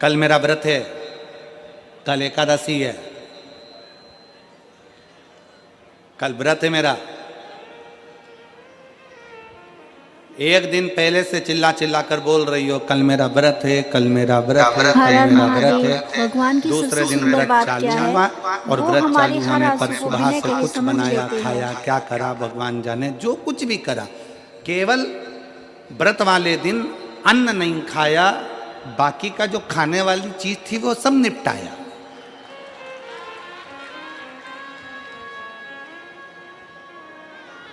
कल मेरा व्रत है, कल एकादशी है, कल व्रत है मेरा। एक दिन पहले से चिल्ला चिल्ला कर बोल रही हो कल मेरा व्रत है, कल मेरा व्रत है, कल मेरा व्रत है। भगवान की दूसरे सबसे दिन सुंदर व्रत बात चालू क्या है, हुआ और वो व्रत हमारी चालू हर होने पर आंसू को सुबह बिना से कहे कुछ समझ बनाया लेते खाया, हैं। क्या करा भगवान जाने, जो कुछ भी करा, केवल व्रत वाले दिन अन्न नहीं खाया, बाकी का जो खाने वाली चीज थी वो सब निपटाया।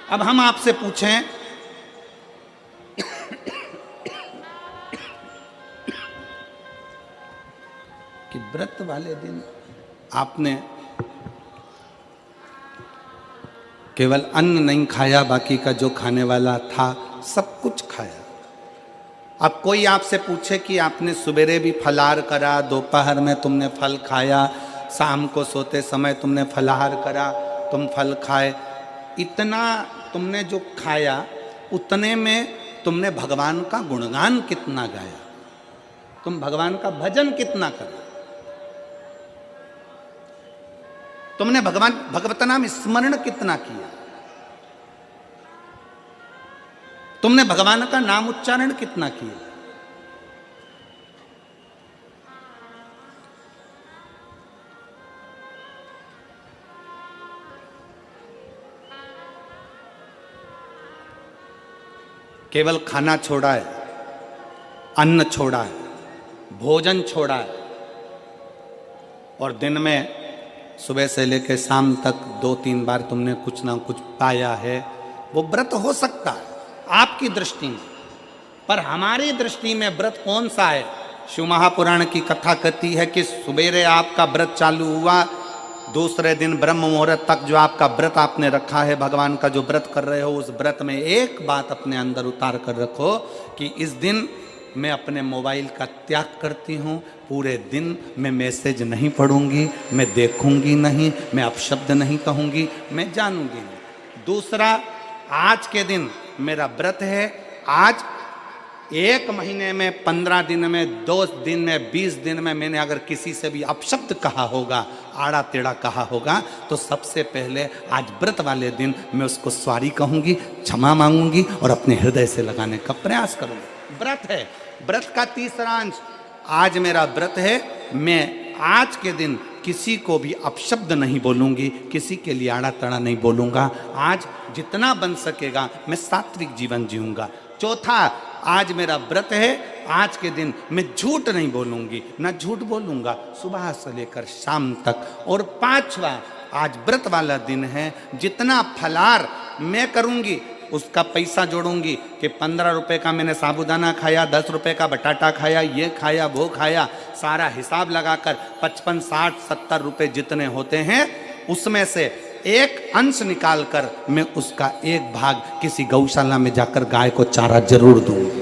अब हम आपसे पूछें कि व्रत वाले दिन आपने केवल अन्न नहीं खाया, बाकी का जो खाने वाला था सब कुछ खाया। अब कोई आपसे पूछे कि आपने सवेरे भी फलाहार करा, दोपहर में तुमने फल खाया, शाम को सोते समय तुमने फलाहार करा, तुम फल खाए, इतना तुमने जो खाया उतने में तुमने भगवान का गुणगान कितना गाया, तुम भगवान का भजन कितना करा, तुमने भगवत नाम स्मरण कितना किया, तुमने भगवान का नाम उच्चारण कितना किया। केवल खाना छोड़ा है, अन्न छोड़ा है, भोजन छोड़ा है, और दिन में सुबह से लेकर शाम तक 2-3 बार तुमने कुछ ना कुछ पाया है, वो व्रत हो सकता है आपकी दृष्टि में, पर हमारी दृष्टि में व्रत कौन सा है। शिव महापुराण की कथा कहती है कि सुबेरे आपका व्रत चालू हुआ, दूसरे दिन ब्रह्म मुहूर्त तक जो आपका व्रत आपने रखा है, भगवान का जो व्रत कर रहे हो, उस व्रत में एक बात अपने अंदर उतार कर रखो कि इस दिन मैं अपने मोबाइल का त्याग करती हूँ, पूरे दिन मैं मैसेज नहीं पढ़ूंगी, मैं देखूंगी नहीं, मैं अपशब्द नहीं कहूंगी, मैं जानूंगी नहीं। दूसरा, आज के दिन मेरा व्रत है, आज 1 महीने में, 15 दिन में, 2 दिन में, 20 दिन में मैंने अगर किसी से भी अपशब्द कहा होगा, आड़ा टेढ़ा कहा होगा, तो सबसे पहले आज व्रत वाले दिन मैं उसको सॉरी कहूंगी, क्षमा मांगूंगी और अपने हृदय से लगाने का प्रयास करूंगी। व्रत है, व्रत का तीसरा अंश, आज मेरा व्रत है, मैं आज के दिन किसी को भी अपशब्द नहीं बोलूंगी, किसी के लिए आड़ा तड़ा नहीं बोलूंगा, आज जितना बन सकेगा मैं सात्विक जीवन जीऊंगा। चौथा, आज मेरा व्रत है, आज के दिन मैं झूठ नहीं बोलूंगी, ना झूठ बोलूंगा सुबह से लेकर शाम तक। और पांचवा, आज व्रत वाला दिन है, जितना फलाहार मैं करूंगी उसका पैसा जोड़ूंगी कि 15 रुपए का मैंने साबूदाना खाया, 10 रुपए का बटाटा खाया, ये खाया, वो खाया, सारा हिसाब लगाकर 55, 60, 70 रुपए जितने होते हैं उसमें से एक अंश निकालकर मैं उसका एक भाग किसी गौशाला में जाकर गाय को चारा जरूर दूंगी।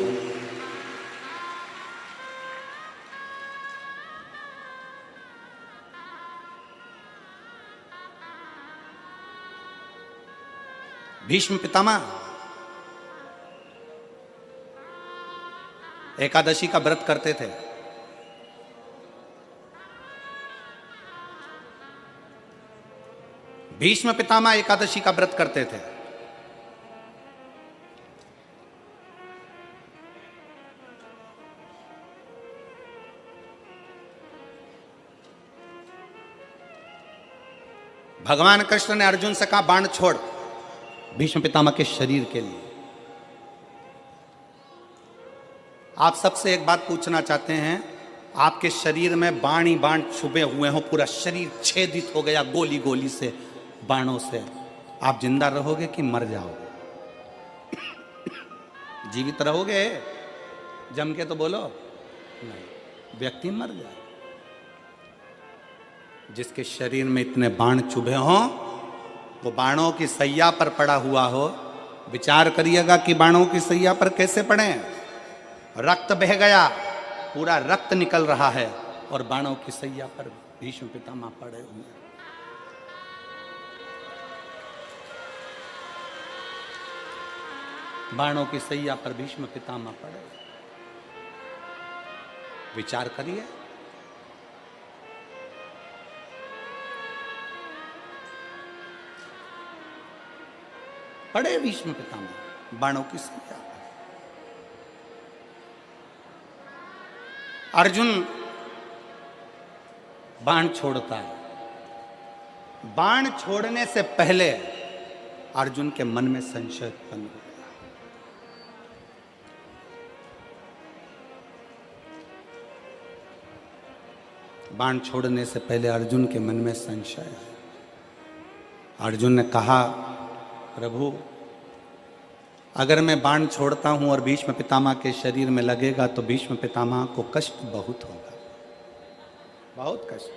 भीष्म पितामह एकादशी का व्रत करते थे। भीष्म पितामह एकादशी का व्रत करते थे। भगवान कृष्ण ने अर्जुन से कहा बाण छोड़, भीष्म पितामह के शरीर के लिए। आप सबसे एक बात पूछना चाहते हैं, आपके शरीर में बाण ही बाण छुपे हुए हो, पूरा शरीर छेदित हो गया गोली गोली से, बाणों से, आप जिंदा रहोगे कि मर जाओगे? जीवित रहोगे? जम के तो बोलो नहीं, व्यक्ति मर जाए। जिसके शरीर में इतने बाण चुभे हों, वो बाणों की सैया पर पड़ा हुआ हो, विचार करिएगा कि बाणों की सैया पर कैसे पड़े। रक्त बह गया, पूरा रक्त निकल रहा है और बाणों की सैया पर भीष्म पितामह पड़े हुए हैं। बाणों की सैया पर भीष्म पितामह पड़े। विचार करिए, पड़े भीष्म पितामह बाणों की संख्या। अर्जुन बाण छोड़ता है। बाण छोड़ने से पहले अर्जुन के मन में संशय उत्पन्न हो गया। बाण छोड़ने से पहले अर्जुन के मन में संशय है। अर्जुन ने कहा, प्रभु अगर मैं बाण छोड़ता हूं और भीष्म पितामह के शरीर में लगेगा तो भीष्म पितामह को कष्ट बहुत होगा, बहुत कष्ट।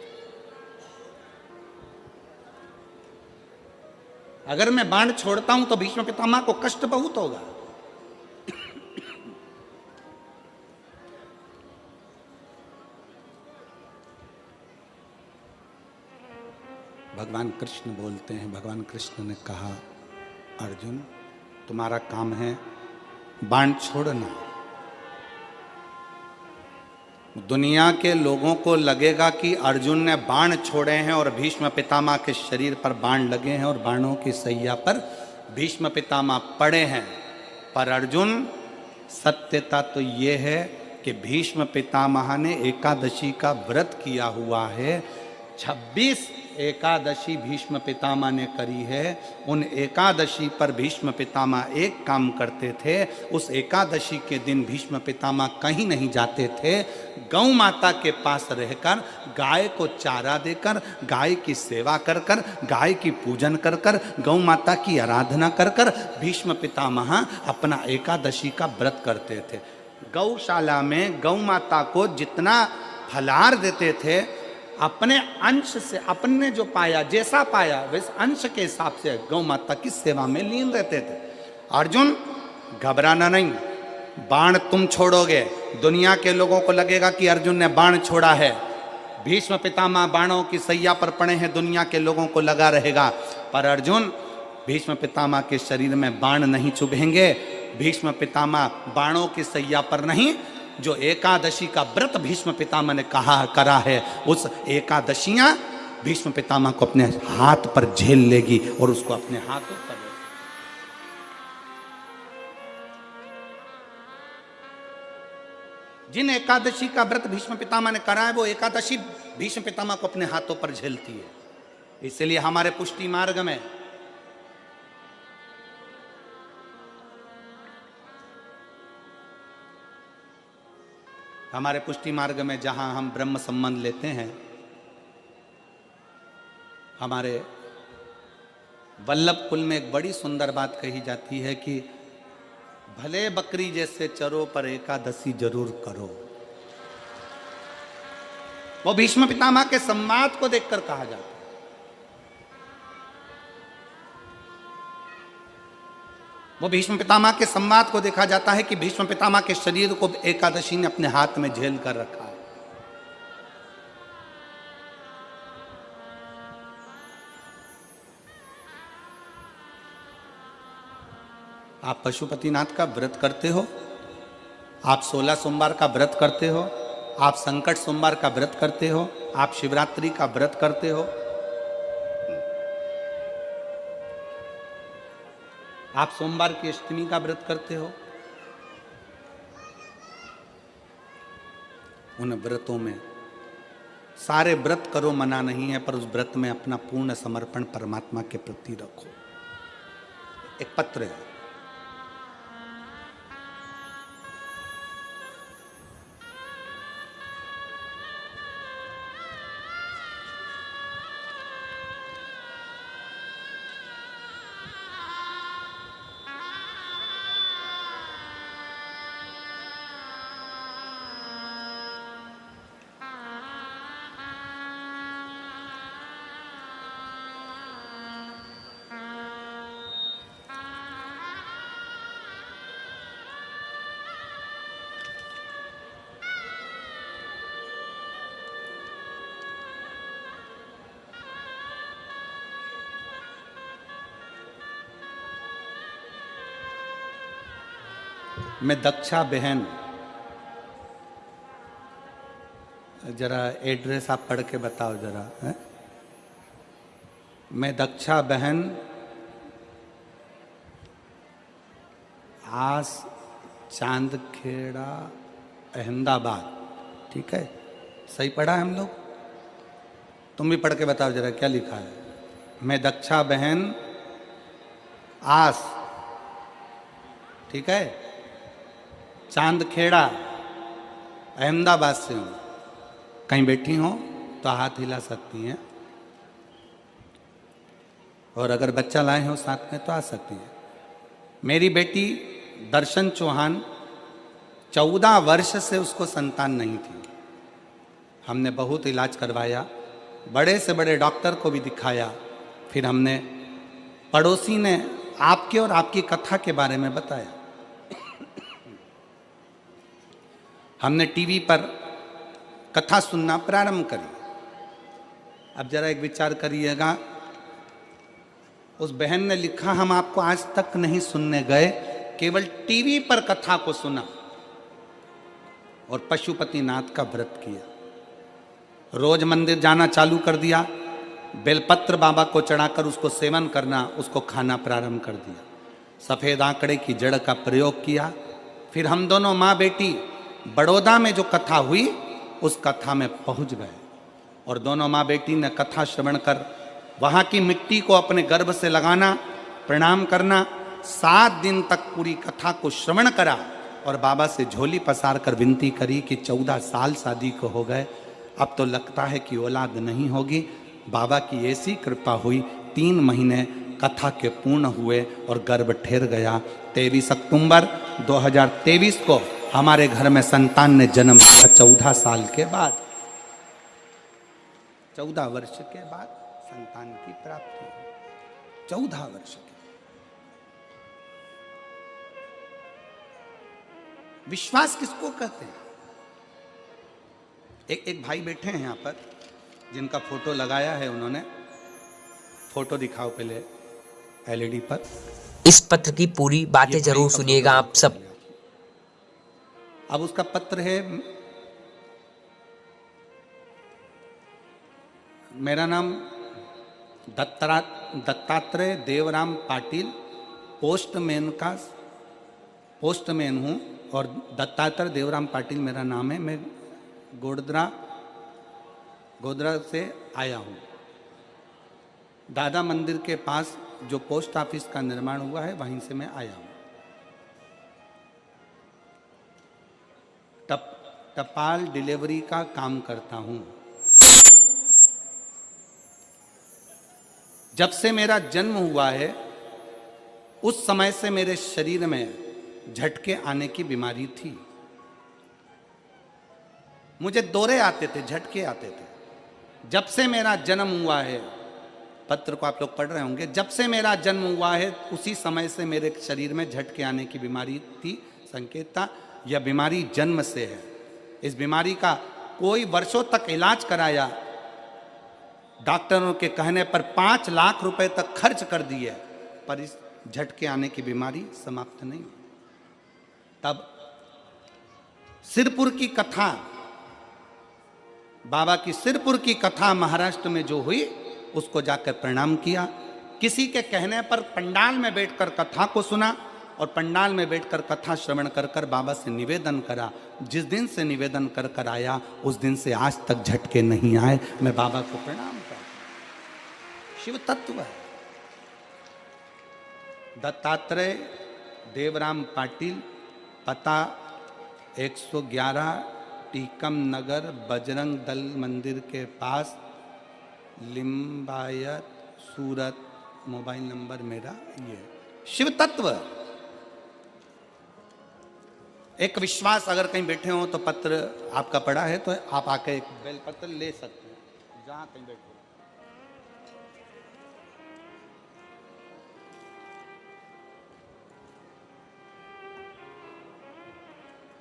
अगर मैं बाण छोड़ता हूं तो भीष्म पितामह को कष्ट बहुत होगा। भगवान कृष्ण बोलते हैं, भगवान कृष्ण ने कहा, अर्जुन तुम्हारा काम है बाण छोड़ना। दुनिया के लोगों को लगेगा कि अर्जुन ने बाण छोड़े हैं और भीष्म पितामह के शरीर पर बाण लगे हैं और बाणों की सैया पर भीष्म पितामह पड़े हैं। पर अर्जुन, सत्यता तो ये है कि भीष्म पितामह ने एकादशी का व्रत किया हुआ है। 26 एकादशी भीष्म पितामह ने करी है। उन एकादशी पर भीष्म पितामह एक काम करते थे। उस एकादशी के दिन भीष्म पितामह कहीं नहीं जाते थे। गौ माता के पास रहकर गाय को चारा देकर, गाय की सेवा कर कर, गाय की पूजन कर कर, गौ माता की आराधना कर कर भीष्म पितामह अपना एकादशी का व्रत करते थे। गौशाला में गौ माता को जितना फलाहार देते थे, अपने अंश से, अपने जो पाया, जैसा पाया वैसे अंश के हिसाब से गौ माता की सेवा में लीन रहते थे। अर्जुन घबराना नहीं, बाण तुम छोड़ोगे, दुनिया के लोगों को लगेगा कि अर्जुन ने बाण छोड़ा है। भीष्म पितामह बाणों की सैया पर पड़े हैं, दुनिया के लोगों को लगा रहेगा। पर अर्जुन, भीष्म पितामह के शरीर में बाण नहीं चुभेंगे। भीष्म पितामह बाणों की सैया पर नहीं, जो एकादशी का व्रत भीष्म पितामह ने करा है, उस एकादशियां भीष्म पितामह को अपने हाथ पर झेल लेगी और उसको अपने हाथों पर। जिन एकादशी का व्रत भीष्म पितामह ने करा है, वो एकादशी भीष्म पितामह को अपने हाथों पर झेलती है। इसलिए हमारे पुष्टि मार्ग में जहां हम ब्रह्म संबंध लेते हैं, हमारे वल्लभ कुल में एक बड़ी सुंदर बात कही जाती है कि भले बकरी जैसे चरो पर एकादशी जरूर करो। वो भीष्म पितामह के संवाद को देखकर कहा जाता है। वो भीष्म पितामह के संवाद को देखा जाता है कि भीष्म पितामह के शरीर को एकादशी ने अपने हाथ में झेल कर रखा है। आप पशुपतिनाथ का व्रत करते हो, आप 16 सोमवार का व्रत करते हो, आप संकट सोमवार का व्रत करते हो, आप शिवरात्रि का व्रत करते हो, आप सोमवार की अष्टमी का व्रत करते हो। उन व्रतों में सारे व्रत करो मना नहीं है, पर उस व्रत में अपना पूर्ण समर्पण परमात्मा के प्रति रखो। एक पत्र है, मैं दक्षा बहन, जरा एड्रेस आप पढ़ के बताओ जरा है? मैं दक्षा बहन आस चांद खेड़ा अहमदाबाद, ठीक है, सही पढ़ा है हम लोग? तुम भी पढ़ के बताओ जरा क्या लिखा है। मैं दक्षा बहन आस, ठीक है, चांद खेड़ा अहमदाबाद से हूं। कहीं बैठी हो तो हाथ हिला सकती हैं, और अगर बच्चा लाए हो साथ में तो आ सकती हैं। मेरी बेटी दर्शन चौहान, 14 वर्ष से उसको संतान नहीं थी। हमने बहुत इलाज करवाया, बड़े से बड़े डॉक्टर को भी दिखाया। फिर हमने, पड़ोसी ने आपके और आपकी कथा के बारे में बताया। हमने टीवी पर कथा सुनना प्रारंभ करी। अब जरा एक विचार करिएगा, उस बहन ने लिखा हम आपको आज तक नहीं सुनने गए, केवल टीवी पर कथा को सुना और पशुपतिनाथ का व्रत किया। रोज मंदिर जाना चालू कर दिया, बेलपत्र बाबा को चढ़ाकर उसको सेवन करना, उसको खाना प्रारंभ कर दिया। सफेद आंकड़े की जड़ का प्रयोग किया। फिर हम दोनों माँ बेटी बड़ौदा में जो कथा हुई उस कथा में पहुंच गए, और दोनों माँ बेटी ने कथा श्रवण कर वहां की मिट्टी को अपने गर्भ से लगाना, प्रणाम करना, 7 दिन तक पूरी कथा को श्रवण करा और बाबा से झोली पसार कर विनती करी कि 14 साल शादी को हो गए, अब तो लगता है कि औलाद नहीं होगी। बाबा की ऐसी कृपा हुई, 3 महीने कथा के पूर्ण हुए और गर्भ ठहर गया। 23 अक्टूबर 2023 को हमारे घर में संतान ने जन्म लिया, 14 साल के बाद, 14 वर्ष के बाद संतान की प्राप्ति, 14 वर्ष के। विश्वास किसको कहते हैं? एक भाई बैठे हैं यहां पर, जिनका फोटो लगाया है उन्होंने। फोटो दिखाओ पहले एलईडी पर। इस पत्र की पूरी बातें जरूर सुनिएगा आप सब। अब उसका पत्र है, मेरा नाम दत्तात्रेय देवराम पाटिल, पोस्टमैन हूँ, और दत्तात्रेय देवराम पाटिल मेरा नाम है। मैं गोदरा से आया हूँ। दादा मंदिर के पास जो पोस्ट ऑफिस का निर्माण हुआ है वहीं से मैं आया हूँ। टपाल डिलीवरी का काम करता हूँ। जब से मेरा जन्म हुआ है उस समय से मेरे शरीर में झटके आने की बीमारी थी। मुझे दौरे आते थे, झटके आते थे। जब से मेरा जन्म हुआ है, पत्र को आप लोग पढ़ रहे होंगे, जब से मेरा जन्म हुआ है उसी समय से मेरे शरीर में झटके आने की बीमारी थी। संकेत था, यह बीमारी जन्म से है। इस बीमारी का कोई वर्षों तक इलाज कराया, डॉक्टरों के कहने पर 5 लाख रुपए तक खर्च कर दिए, पर इस झटके आने की बीमारी समाप्त नहीं। तब सिरपुर की कथा, बाबा की सिरपुर की कथा महाराष्ट्र में जो हुई उसको जाकर प्रणाम किया। किसी के कहने पर पंडाल में बैठकर कथा को सुना और पंडाल में बैठकर कथा श्रवण कर कर बाबा से निवेदन करा। जिस दिन से निवेदन कर कर आया उस दिन से आज तक झटके नहीं आए। मैं बाबा को प्रणाम करता हूं। शिव तत्व है। दत्तात्रेय देवराम पाटिल, पता 111 टीकम नगर, बजरंग दल मंदिर के पास, लिम्बायत, सूरत। मोबाइल नंबर मेरा ये। शिव तत्व एक विश्वास। अगर कहीं बैठे हो तो पत्र आपका पड़ा है तो आप आके एक बेल पत्र ले सकते हैं जहां कहीं बैठे।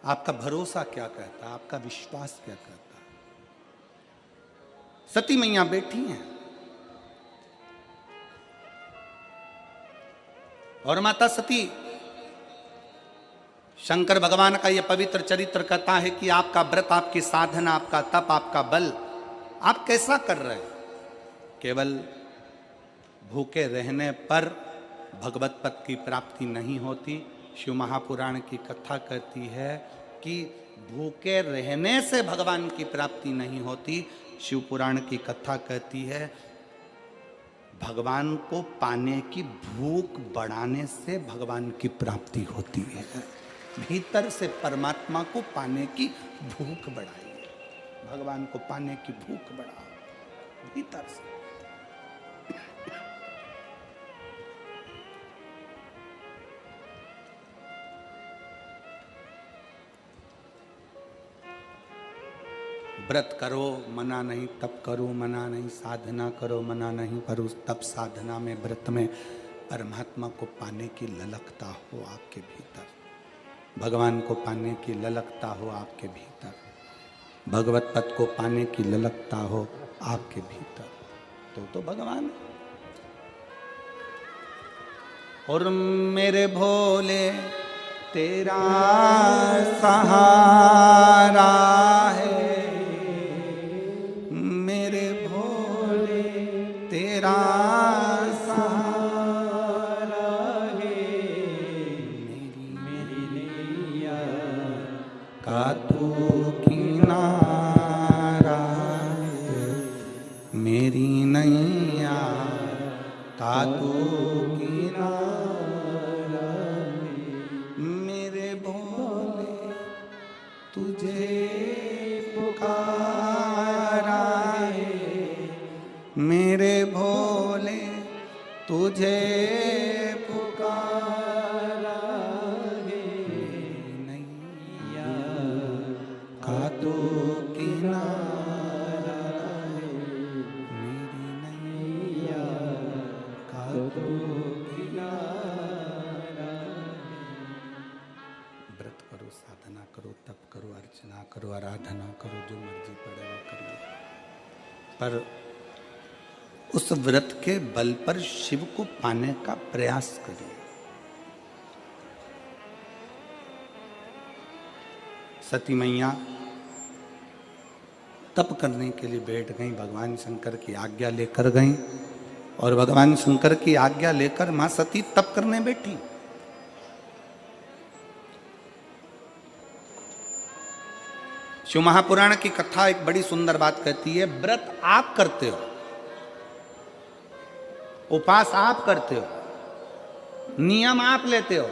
आपका भरोसा क्या कहता है, आपका विश्वास क्या कहता है? सती मैया बैठी हैं और माता सती, शंकर भगवान का यह पवित्र चरित्र कहता है कि आपका व्रत, आपकी साधना, आपका तप, आपका बल आप कैसा कर रहे हैं? केवल भूखे रहने पर भगवत पद की प्राप्ति नहीं होती, शिव महापुराण की कथा कहती है कि भूखे रहने से भगवान की प्राप्ति नहीं होती। शिव पुराण की कथा कहती है भगवान को पाने की भूख बढ़ाने से भगवान की प्राप्ति होती है। भीतर से परमात्मा को पाने की भूख बढ़ाइए, भगवान को पाने की भूख बढ़ाओ भीतर से। व्रत करो मना नहीं, तप करो मना नहीं, साधना करो मना नहीं, पर उस तप साधना में व्रत में परमात्मा को पाने की ललकता हो आपके भीतर, भगवान को पाने की ललकता हो आपके भीतर, भगवत पद को पाने की ललकता हो आपके भीतर, तो भगवान। और मेरे भोले तेरा सहारा है, मेरे भोले तेरा सहारा है, मेरी नैया का तू किनारा है, मेरी नैया का तू किनारा है, मेरे भोले तुझे पुकारा है, मेरे भोले तुझे पुकारा है, नैया का तू किनारा है, मेरी नैया का तू किनारा है। व्रत करो, साधना करो, तप करो, अर्चना करो, आराधना करो, जो मर्जी पड़े वो करिए, पर उस व्रत के बल पर शिव को पाने का प्रयास करिए। सती मैया तप करने के लिए बैठ गई, भगवान शंकर की आज्ञा लेकर गई, और भगवान शंकर की आज्ञा लेकर मां सती तप करने बैठी। शिव महापुराण की कथा एक बड़ी सुंदर बात कहती है, व्रत आप करते हो, उपास आप करते हो, नियम आप लेते हो,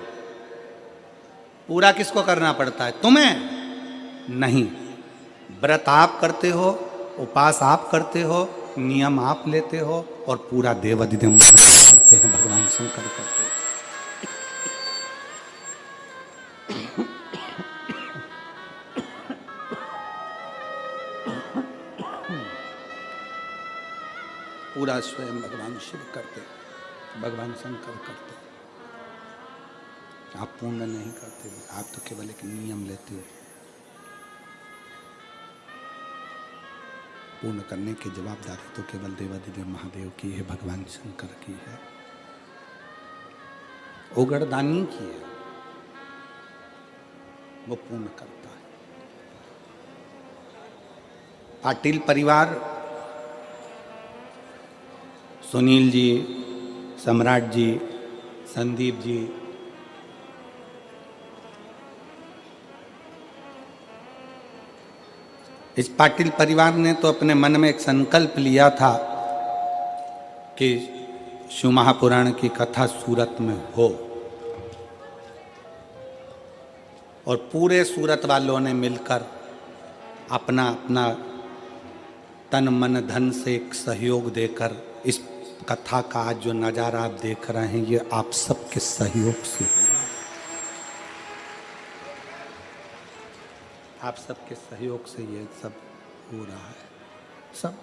पूरा किसको करना पड़ता है? तुम्हें नहीं। व्रत आप करते हो, उपास आप करते हो, नियम आप लेते हो, और पूरा देवाधिदेव करते हैं, भगवान शंकर करते हैं। पूरा स्वयं भगवान शिव करते, भगवान शंकर करते। आप पूर्ण नहीं करते, आप तो केवल एक नियम लेते हो। पूर्ण करने की जवाबदारी तो केवल देवाधिदेव महादेव की है, भगवान शंकर की है, उगड़दानी की है, वो पूर्ण करता है। पाटिल परिवार, सुनील जी, सम्राट जी, संदीप जी, इस पाटिल परिवार ने तो अपने मन में एक संकल्प लिया था कि शिव महापुराण की कथा सूरत में हो, और पूरे सूरत वालों ने मिलकर अपना अपना तन मन धन से एक सहयोग देकर इस कथा का आज जो नज़ारा आप देख रहे हैं, ये आप सबके सहयोग से हुआ, आप सबके सहयोग से ये सब हो रहा है। सब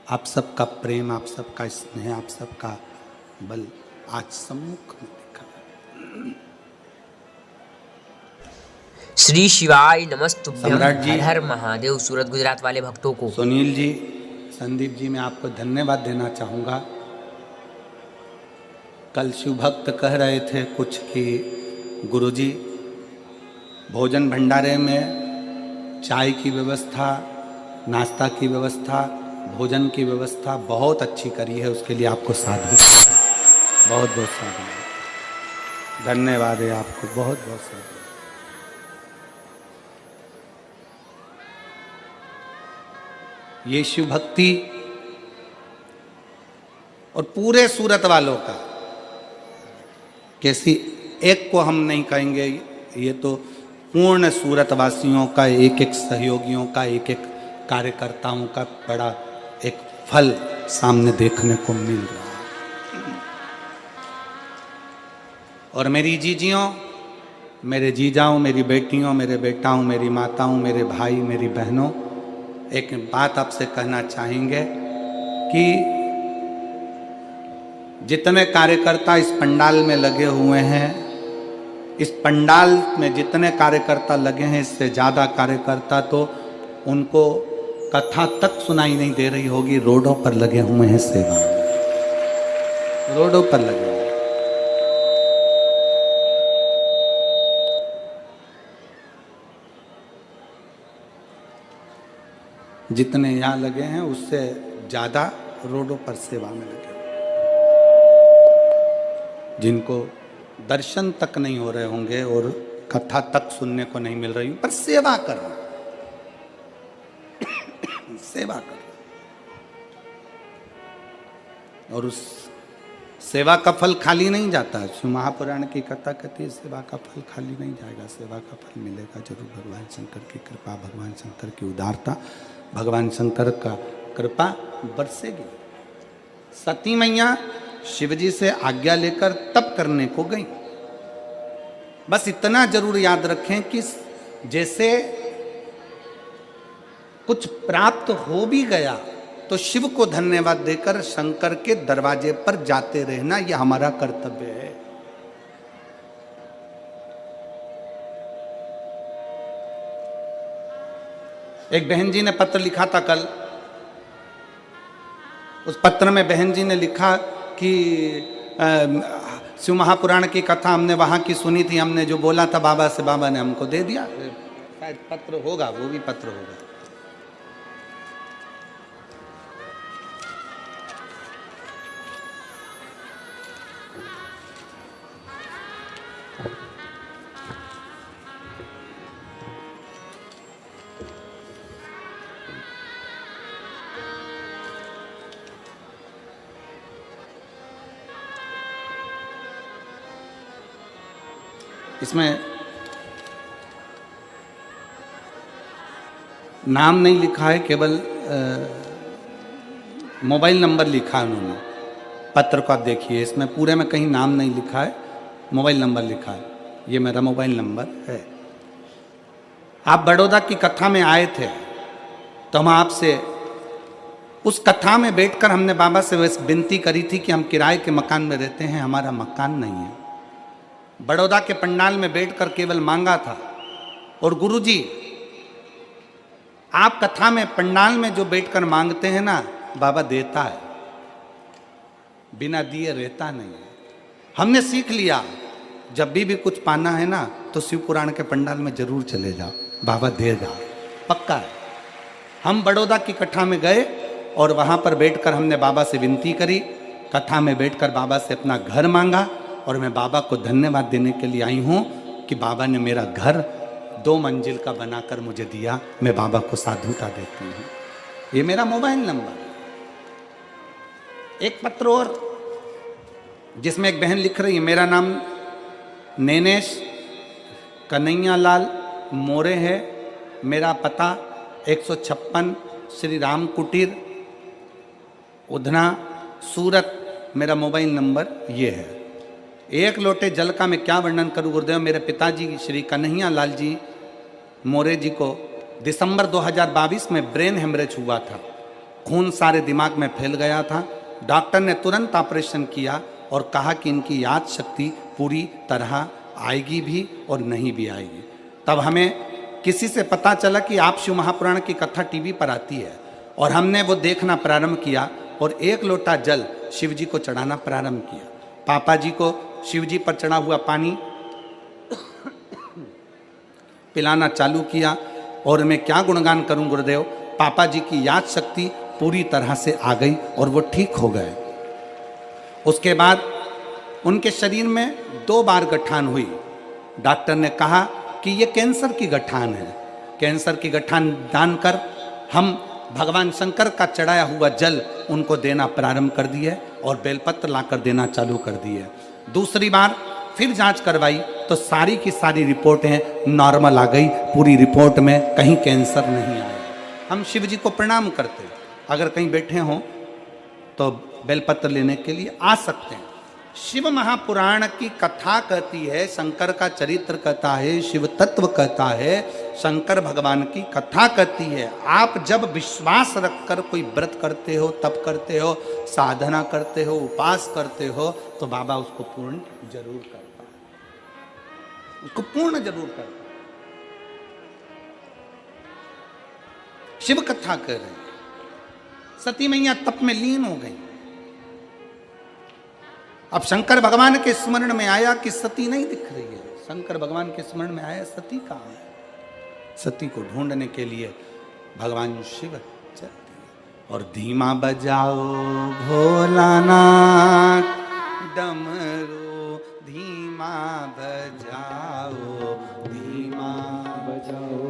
आप सबका प्रेम, आप सबका स्नेह, आप सबका बल आज सम्मुख में दिखा है। श्री शिवाय नमस्तुभ्यं। सम्राट जी, हर हर महादेव। सूरत गुजरात वाले भक्तों को, सुनील जी, संदीप जी, मैं आपको धन्यवाद देना चाहूँगा। कल शिव भक्त कह रहे थे कुछ कि गुरुजी भोजन भंडारे में चाय की व्यवस्था, नाश्ता की व्यवस्था, भोजन की व्यवस्था बहुत अच्छी करी है, उसके लिए आपको साधु बहुत बहुत साधु। धन्यवाद है आपको, बहुत बहुत शुक्रिया। ये शिव भक्ति और पूरे सूरत वालों का, कैसी एक को हम नहीं कहेंगे, ये तो पूर्ण सूरत वासियों का, एक एक सहयोगियों का, एक एक कार्यकर्ताओं का बड़ा एक फल सामने देखने को मिल रहा है। और मेरी जीजियों, मेरे जीजाओं, मेरी बेटियों, मेरे बेटाओं, मेरी माताओं, मेरे भाई, मेरी बहनों, एक बात आपसे कहना चाहेंगे कि जितने कार्यकर्ता इस पंडाल में लगे हुए हैं, इस पंडाल में जितने कार्यकर्ता लगे हैं, इससे ज़्यादा कार्यकर्ता तो उनको कथा तक सुनाई नहीं दे रही होगी, रोडों पर लगे हुए हैं सेवा में, रोडों पर लगे हुए। जितने यहाँ लगे हैं उससे ज़्यादा रोडों पर सेवा में लगे, जिनको दर्शन तक नहीं हो रहे होंगे और कथा तक सुनने को नहीं मिल रही, पर सेवा कर रहे, सेवा कर रहे। और उस सेवा का फल खाली नहीं जाता। शिव महापुराण की कथा कहती है सेवा का फल खाली नहीं जाएगा, सेवा का फल मिलेगा जरूर। भगवान शंकर की कृपा, भगवान शंकर की उदारता, भगवान शंकर का कृपा बरसेगी। सती मैया शिवजी से आज्ञा लेकर तप करने को गई। बस इतना जरूर याद रखें कि जैसे कुछ प्राप्त हो भी गया तो शिव को धन्यवाद देकर शंकर के दरवाजे पर जाते रहना, यह हमारा कर्तव्य है। एक बहन जी ने पत्र लिखा था कल। उस पत्र में बहन जी ने लिखा कि शिव महापुराण की कथा हमने वहां की सुनी थी, हमने जो बोला था बाबा से, बाबा ने हमको दे दिया। शायद पत्र होगा, वो भी पत्र होगा। इसमें नाम नहीं लिखा है, केवल मोबाइल नंबर लिखा है उन्होंने। पत्र को आप देखिए, इसमें पूरे में कहीं नाम नहीं लिखा है, मोबाइल नंबर लिखा है। ये मेरा मोबाइल नंबर है। आप बड़ौदा की कथा में आए थे तो हम आपसे उस कथा में बैठकर हमने बाबा से विनती करी थी कि हम किराए के मकान में रहते हैं, हमारा मकान नहीं है। बड़ौदा के पंडाल में बैठकर केवल मांगा था। और गुरुजी, आप कथा में पंडाल में जो बैठकर मांगते हैं ना, बाबा देता है, बिना दिए रहता नहीं है। हमने सीख लिया, जब भी कुछ पाना है ना तो शिव पुराण के पंडाल में जरूर चले जाओ, बाबा देगा, पक्का है। हम बड़ौदा की कथा में गए और वहां पर बैठकर हमने बाबा से विनती करी, कथा में बैठकर बाबा से अपना घर मांगा। और मैं बाबा को धन्यवाद देने के लिए आई हूं कि बाबा ने मेरा घर 2 मंजिल का बनाकर मुझे दिया। मैं बाबा को साधुता देती हूं। ये मेरा मोबाइल नंबर। एक पत्र और जिसमें एक बहन लिख रही है, मेरा नाम नैनेश कन्हैया लाल मोरे है, मेरा पता 156 श्री राम कुटीर उधना सूरत, मेरा मोबाइल नंबर ये है। एक लोटे जल का मैं क्या वर्णन करूं गुरुदेव। मेरे पिताजी श्री कन्हैया लाल जी मोरे जी को दिसंबर 2022 में ब्रेन हेमरेज हुआ था। खून सारे दिमाग में फैल गया था। डॉक्टर ने तुरंत ऑपरेशन किया और कहा कि इनकी याद शक्ति पूरी तरह आएगी भी और नहीं भी आएगी। तब हमें किसी से पता चला कि आप शिव महापुराण की कथा टीवी पर आती है और हमने वो देखना प्रारंभ किया और 1 लोटा जल शिव जी को चढ़ाना प्रारंभ किया। पापा जी को शिव जी पर चढ़ा हुआ पानी पिलाना चालू किया। और मैं क्या गुणगान करूं गुरुदेव, पापा जी की याद शक्ति पूरी तरह से आ गई और वो ठीक हो गए। उसके बाद उनके शरीर में 2 बार गठान हुई। डॉक्टर ने कहा कि ये कैंसर की गठान है। कैंसर की गठान दान कर हम भगवान शंकर का चढ़ाया हुआ जल उनको देना प्रारंभ कर दिए और बेलपत्र लाकर देना चालू कर दिए। दूसरी बार फिर जांच करवाई तो सारी की सारी रिपोर्टें नॉर्मल आ गई। पूरी रिपोर्ट में कहीं कैंसर नहीं आया। हम शिव जी को प्रणाम करते, अगर कहीं बैठे हों तो बेलपत्र लेने के लिए आ सकते हैं। शिव महापुराण की कथा कहती है, शंकर का चरित्र कहता है, शिव तत्व कहता है, शंकर भगवान की कथा कहती है। आप जब विश्वास रखकर कोई व्रत करते हो, तप करते हो, साधना करते हो, उपास करते हो, तो बाबा उसको पूर्ण जरूर करता है, उसको पूर्ण जरूर करता है। शिव कथा कर रहे हैं। सती मैया तप में लीन हो गई। अब शंकर भगवान के स्मरण में आया कि सती नहीं दिख रही है। शंकर भगवान के स्मरण में आया सती कहाँ है। सती को ढूंढने के लिए भगवान शिव चलते हैं और धीमा बजाओ भोलानाथ डमरू, धीमा बजाओ, धीमा बजाओ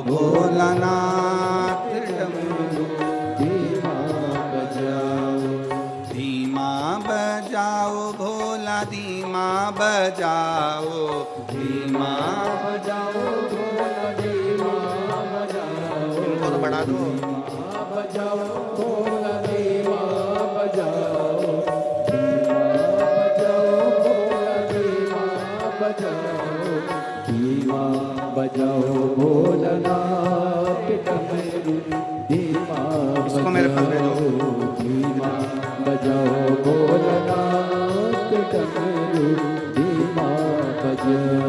भोलानाथ डमरू, धीमा बजाओ, धीमा बजाओ भोला, धीमा बजाओ, धीमा बजाओ भोला, धीमा बजाओ। इनको तो बढ़ा दो। धीमा बजाओ भोला, धीमा बजाओ, धीमा बजाओ भोला, धीमा बजाओ, धीमा बजाओ भोलानाथ डमरू, धीमा इसको मेरे पास भेजो। धीमा बजाओ भोलानाथ डमरू, धीमा बजाओ।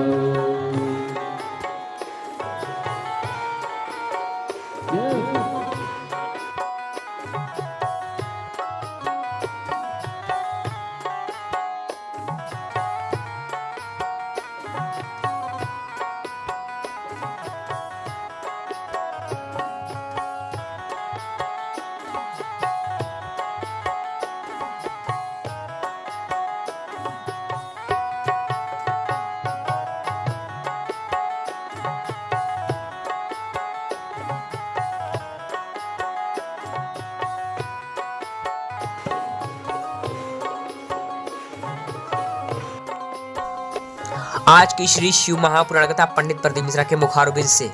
आज की श्री शिव महापुराण कथा पंडित प्रदीप मिश्रा के मुखारबिंद से।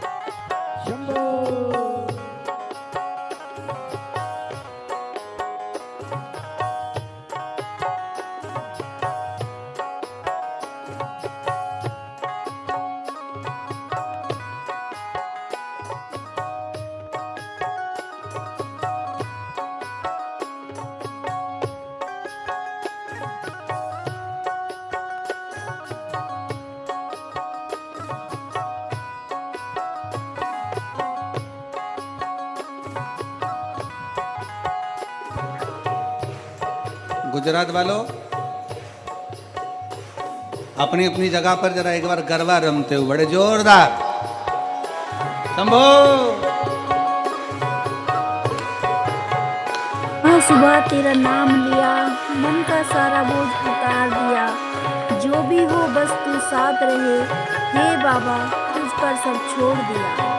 गुजरात वालों अपनी अपनी जगह पर जरा एक बार गरबा रमते हो, बड़े जोरदार। शंभो। सुबह तेरा नाम लिया, मन का सारा बोझ उतार दिया। जो भी हो बस तू साथ रहे, हे बाबा तुझ पर सब छोड़ दिया।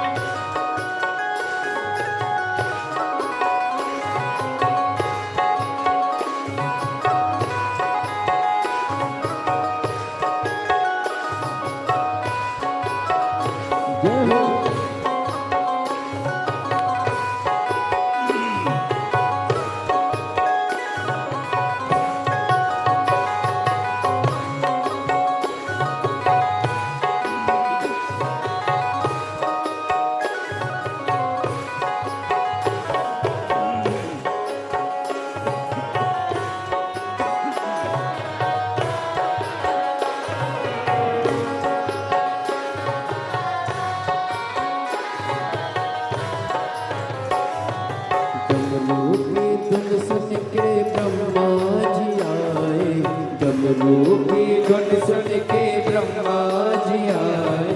डमरू की धुन सुन के ब्रह्मा जी आए,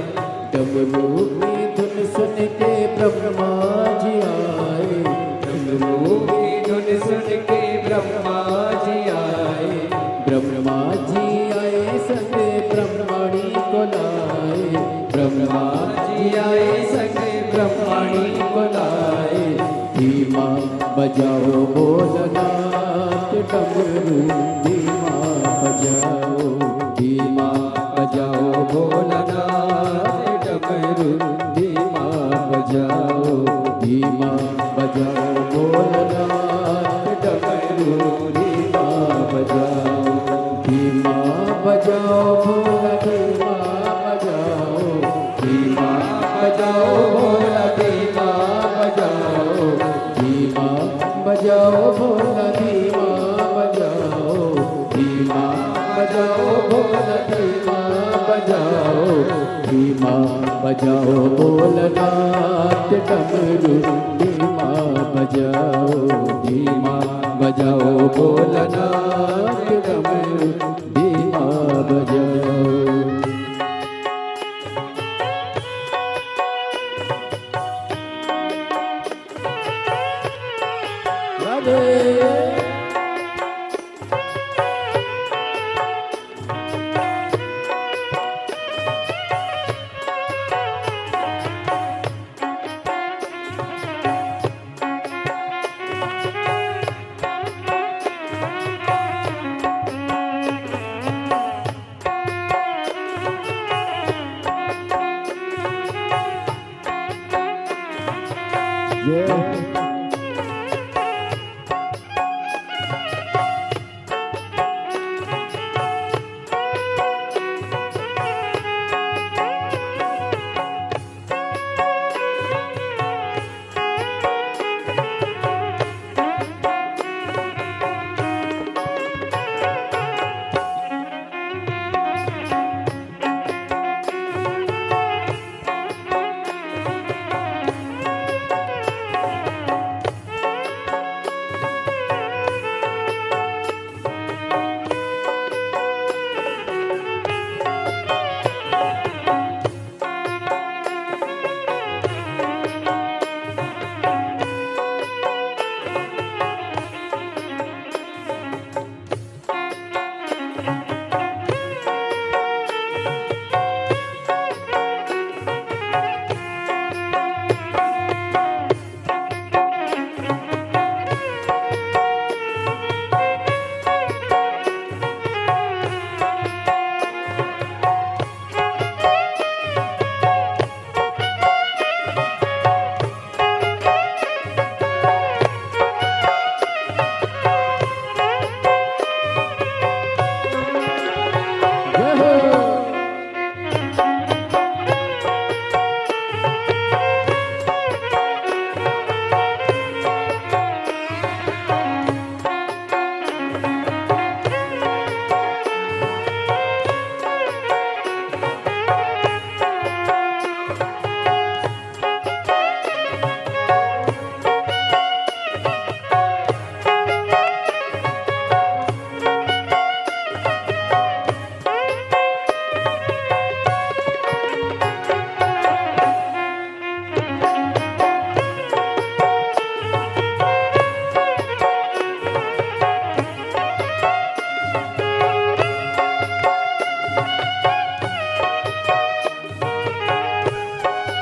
डमरू की धुन सुन के ब्रह्मा बजाओ भोला धीमा बजाओ, धीमा बजाओ भोला धीमा बजाओ, धीमा बजाओ भोला धीमा बजाओ, धीमा बजाओ भोला धीमा बजाओ, धीमा बजाओ भोलनाथ डमरू धीमा बजाओ, धीमा बजाओ भोलनाथ डमरू धीमा बजाओ।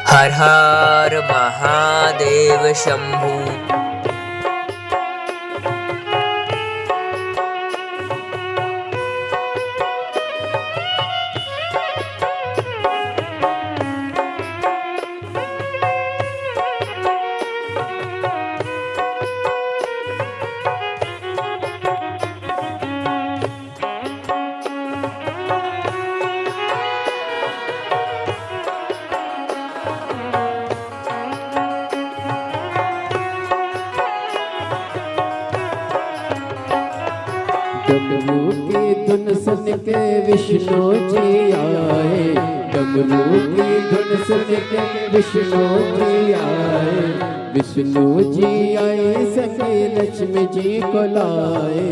हर हर महादेव शंभू। डमरू की धुन सुन के विष्णु जी आए, डमरू की धुन सुन के विष्णु जी आए, विष्णु जी आए सके लक्ष्मी जी को लाए,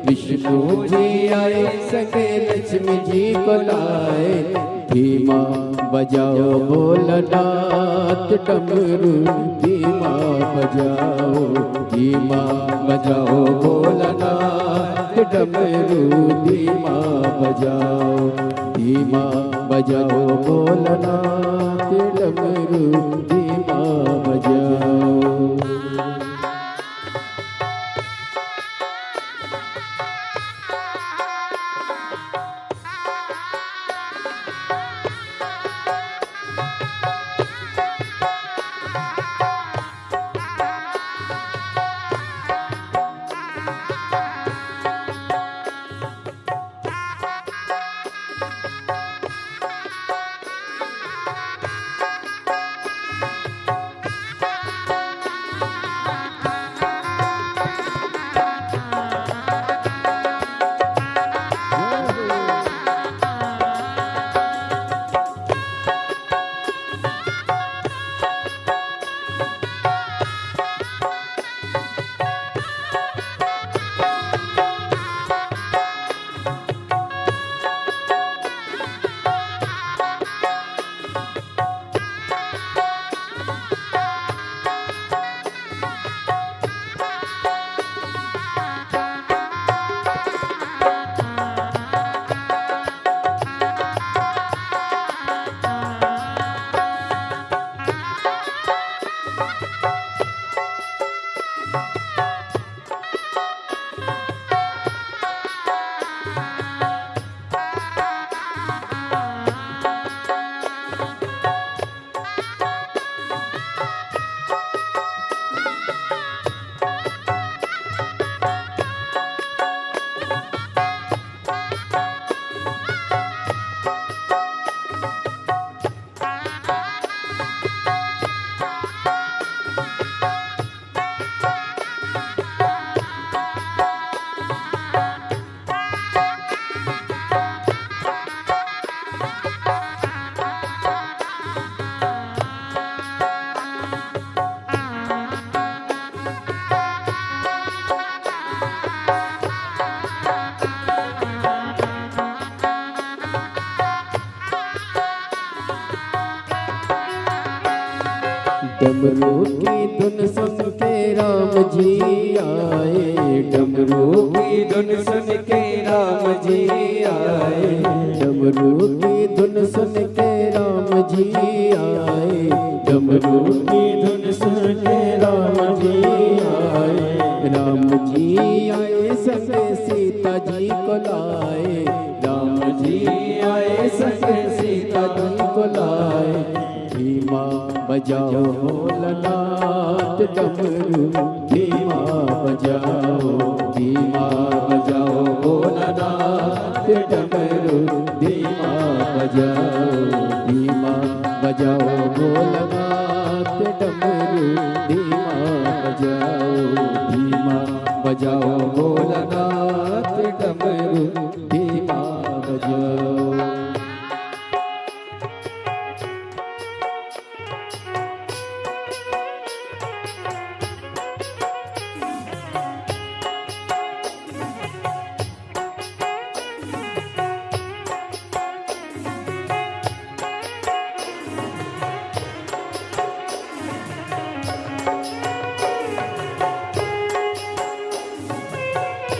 विष्णु जी आए सके लक्ष्मी जी को लाए। धीमा बजाओ भोलानाथ डमरू धीमा बजाओ, धीमा बजाओ भोलानाथ डमरू धीमा बजाओ, धीमा बजाओ भोलानाथ डमरू धीमा बजाओ। डमरू की धुन सुन के राम जी आए, डमरू की धुन सुन के राम जी आए, डमरू की धुन सुन के राम जी आए, डमरू की धुन सुन के राम जी आए, राम जी आए संग सीता जी को लाए, राम जी आए संग सीता जी को लाए, धीमा बजाओ भोलनाथ डमरू, धीमा बजाओ, धीमा बजाओ भोलनाथ डमरू, धीमा बजाओ, धीमा बजाओ भोलनाथ डमरू, धीमा बजाओ, धीमा बजाओ भोलनाथ डमरू, धीमा बजाओ।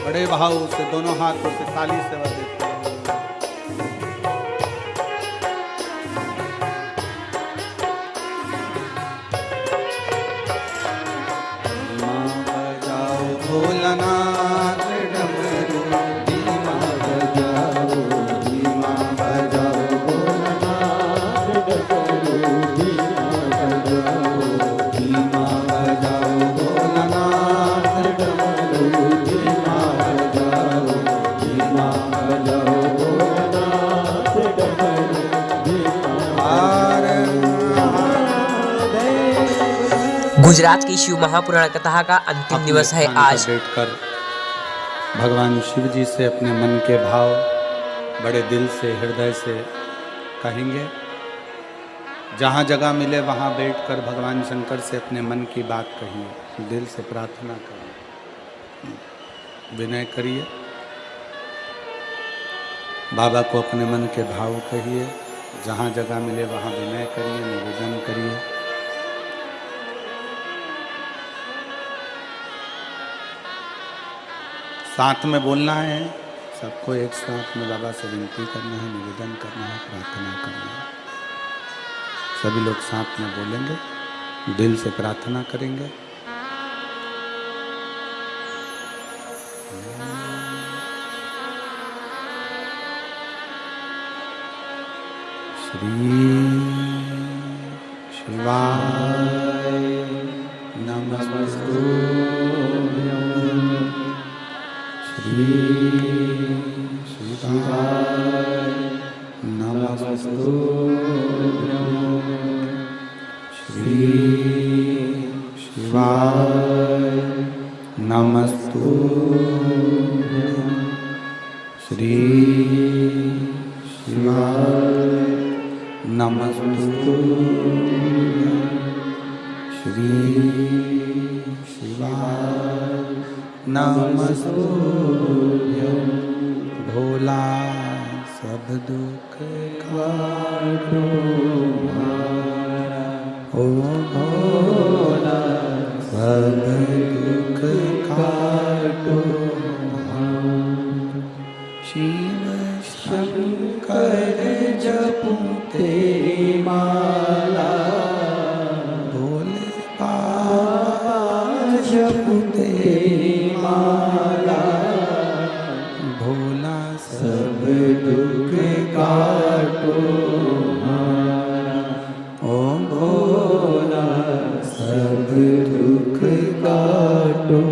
बड़े भाव से दोनों हाथों से ताली से बजाते हैं। धीमा बजाओ भोलानाथ डमरू, धीमा बजाओ, धीमा बजाओ भोलानाथ डमरू, धीमा बजाओ, धीमा बजाओ भोलानाथ डमरू, धीमा बजाओ, धीमा बजाओ भोलानाथ डमरू, धीमा। गुजरात की शिव महापुराण कथा का अंतिम दिवस है आज। बैठकर भगवान शिव जी से अपने मन के भाव बड़े दिल से हृदय से कहेंगे। जहाँ जगह मिले वहाँ बैठकर भगवान शंकर से अपने मन की बात कहिए, दिल से प्रार्थना करिए, विनय करिए, बाबा को अपने मन के भाव कहिए। जहाँ जगह मिले वहाँ विनय करिए, निवेदन करिए। साथ में बोलना है, सबको एक साथ में बाबा से विनती करना है, निवेदन करना है, प्रार्थना करना है। सभी लोग साथ में बोलेंगे, दिल से प्रार्थना करेंगे। श्री शिवाय नमस्तु, श्री शिवाय श्री शिवाय नमस्तुभ्यं श्री शिवाय नमस्तुभ्यं श्री शिवाय नमस्तुभ्यं भोला सब दुख काटो ओ भोला सब दुख काटो शिव शंकर जपूं तेरी माला भोले बाबा जपूं तेरी माला भोला सब दुख काटो ओ भोला सब दुख काटो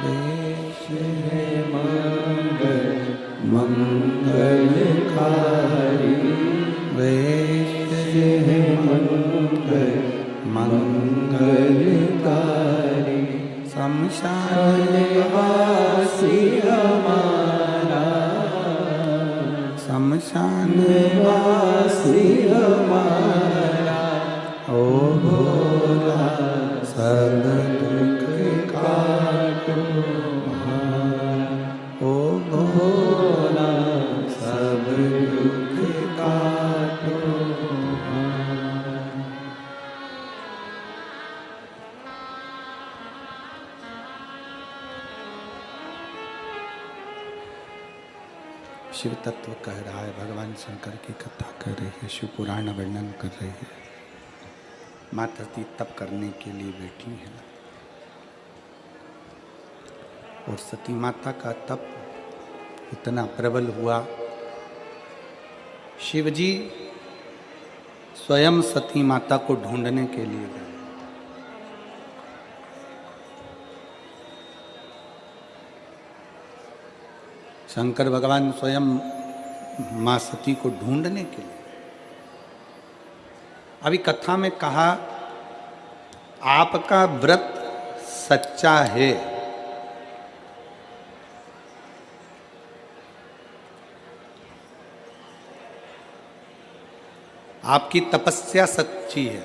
देश है मंगलकारी वेश है मंगलकारी शमशान वासी हमारा शमशान वासी हमारा ओ भोला सब दुख काटो ओ भोला सब दुख काटो शिव तत्व कह रहा है, भगवान शंकर की कथा कर रही है, शिव पुराण वर्णन कर रही है। माता सती तप करने के लिए बैठी है और सती माता का तप इतना प्रबल हुआ, शिवजी स्वयं सती माता को ढूंढने के लिए गए। शंकर भगवान स्वयं मां सती को ढूंढने के लिए। अभी कथा में कहा आपका व्रत सच्चा है, आपकी तपस्या सच्ची है,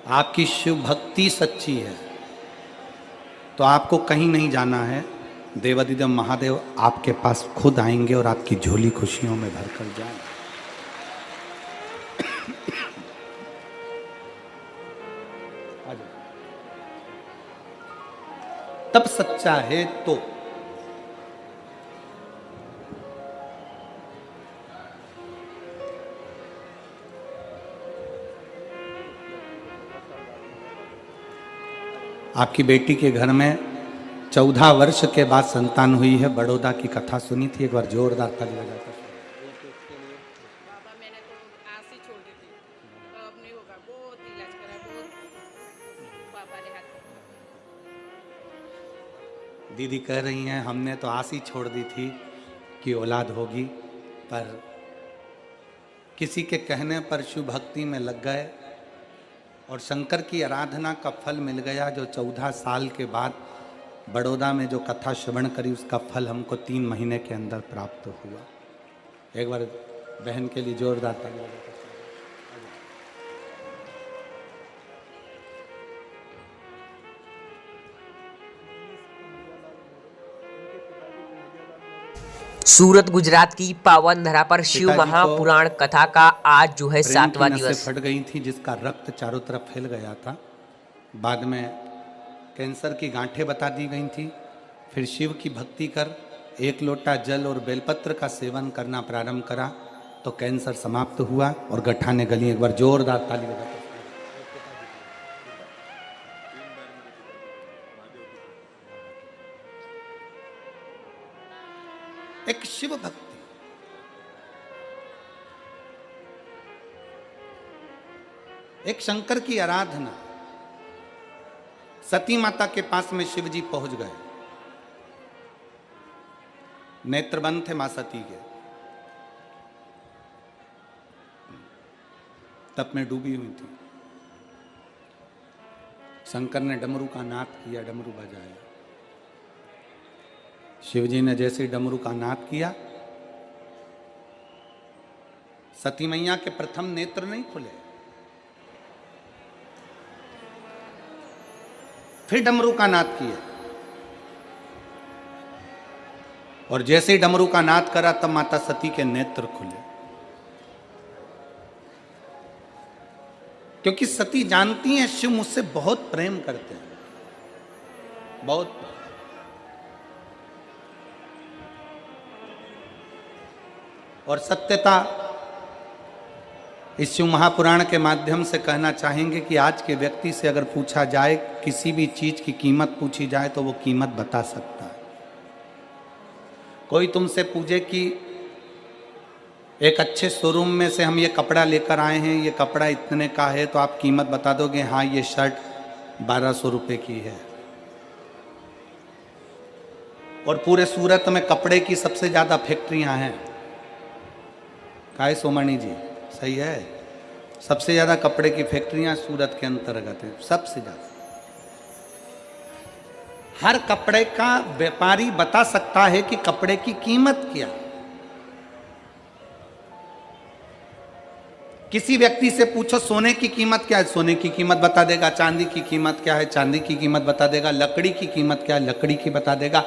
आपकी शिव भक्ति सच्ची है, तो आपको कहीं नहीं जाना है। देवादिदेव महादेव आपके पास खुद आएंगे और आपकी झोली खुशियों में भरकर जाएंगे। तब सच्चा है तो आपकी बेटी के घर में 14 वर्ष के बाद संतान हुई है। बड़ौदा की कथा सुनी थी, एक बार जोरदार ताली बजाकर। बाबा मैंने तो आस ही छोड़ दी थी, अब नहीं होगा, बहुत इलाज करा, बहुत पापा ने हाथ पकड़ा। दीदी कह रही हैं हमने तो आस ही छोड़ दी थी कि औलाद होगी, पर किसी के कहने पर शिव भक्ति में लग गए और शंकर की आराधना का फल मिल गया। जो 14 साल के बाद बड़ौदा में जो कथा श्रवण करी, उसका फल हमको 3 महीने के अंदर प्राप्त हुआ। एक बार बहन के लिए जोरदार ताली बजाकर। सूरत गुजरात की पावन धरा पर शिव पिताजी को महापुराण कथा का आज जो है प्रेम की 7वां नसें दिवस। फट गई थी, जिसका रक्त चारों तरफ फैल गया था। बाद में कैंसर की गांठें बता दी गई थी। फिर शिव की भक्ति कर 1 लोटा जल और बेलपत्र का सेवन करना प्रारंभ करा तो कैंसर समाप्त हुआ और गठाने गली। एक बार जोरदार ताली बजाकर। एक शिव भक्ति, एक शंकर की आराधना। सती माता के पास में शिव जी पहुंच गए नेत्र बंद थे मां सती के, तप में डूबी हुई थी। शंकर ने डमरू का नाद किया, डमरू बजाया। शिवजी ने जैसे ही डमरू का नाद किया, सती मैया के प्रथम नेत्र नहीं खुले। फिर डमरू का नाद किया, और जैसे ही डमरू का नाद करा तब माता सती के नेत्र खुले। क्योंकि सती जानती हैं शिव मुझसे बहुत प्रेम करते हैं, बहुत। और सत्यता इस शिव महापुराण के माध्यम से कहना चाहेंगे कि आज के व्यक्ति से अगर पूछा जाए, किसी भी चीज की कीमत पूछी जाए तो वो कीमत बता सकता है। कोई तुमसे पूछे कि एक अच्छे शोरूम में से हम ये कपड़ा लेकर आए हैं, ये कपड़ा इतने का है, तो आप कीमत बता दोगे? हाँ, ये शर्ट 1200 रुपए की है। और पूरे सूरत में कपड़े की सबसे ज्यादा फैक्ट्रियां हैं। काहे सोमणी जी, सही है? सबसे ज्यादा कपड़े की फैक्ट्रियां सूरत के अंतर्गत है, सबसे ज्यादा। हर कपड़े का व्यापारी बता सकता है कि कपड़े की कीमत क्या है। किसी व्यक्ति से पूछो सोने की कीमत क्या है, सोने की कीमत बता देगा। चांदी की कीमत क्या है, चांदी की कीमत बता देगा। लकड़ी की कीमत क्या है, लकड़ी की बता देगा।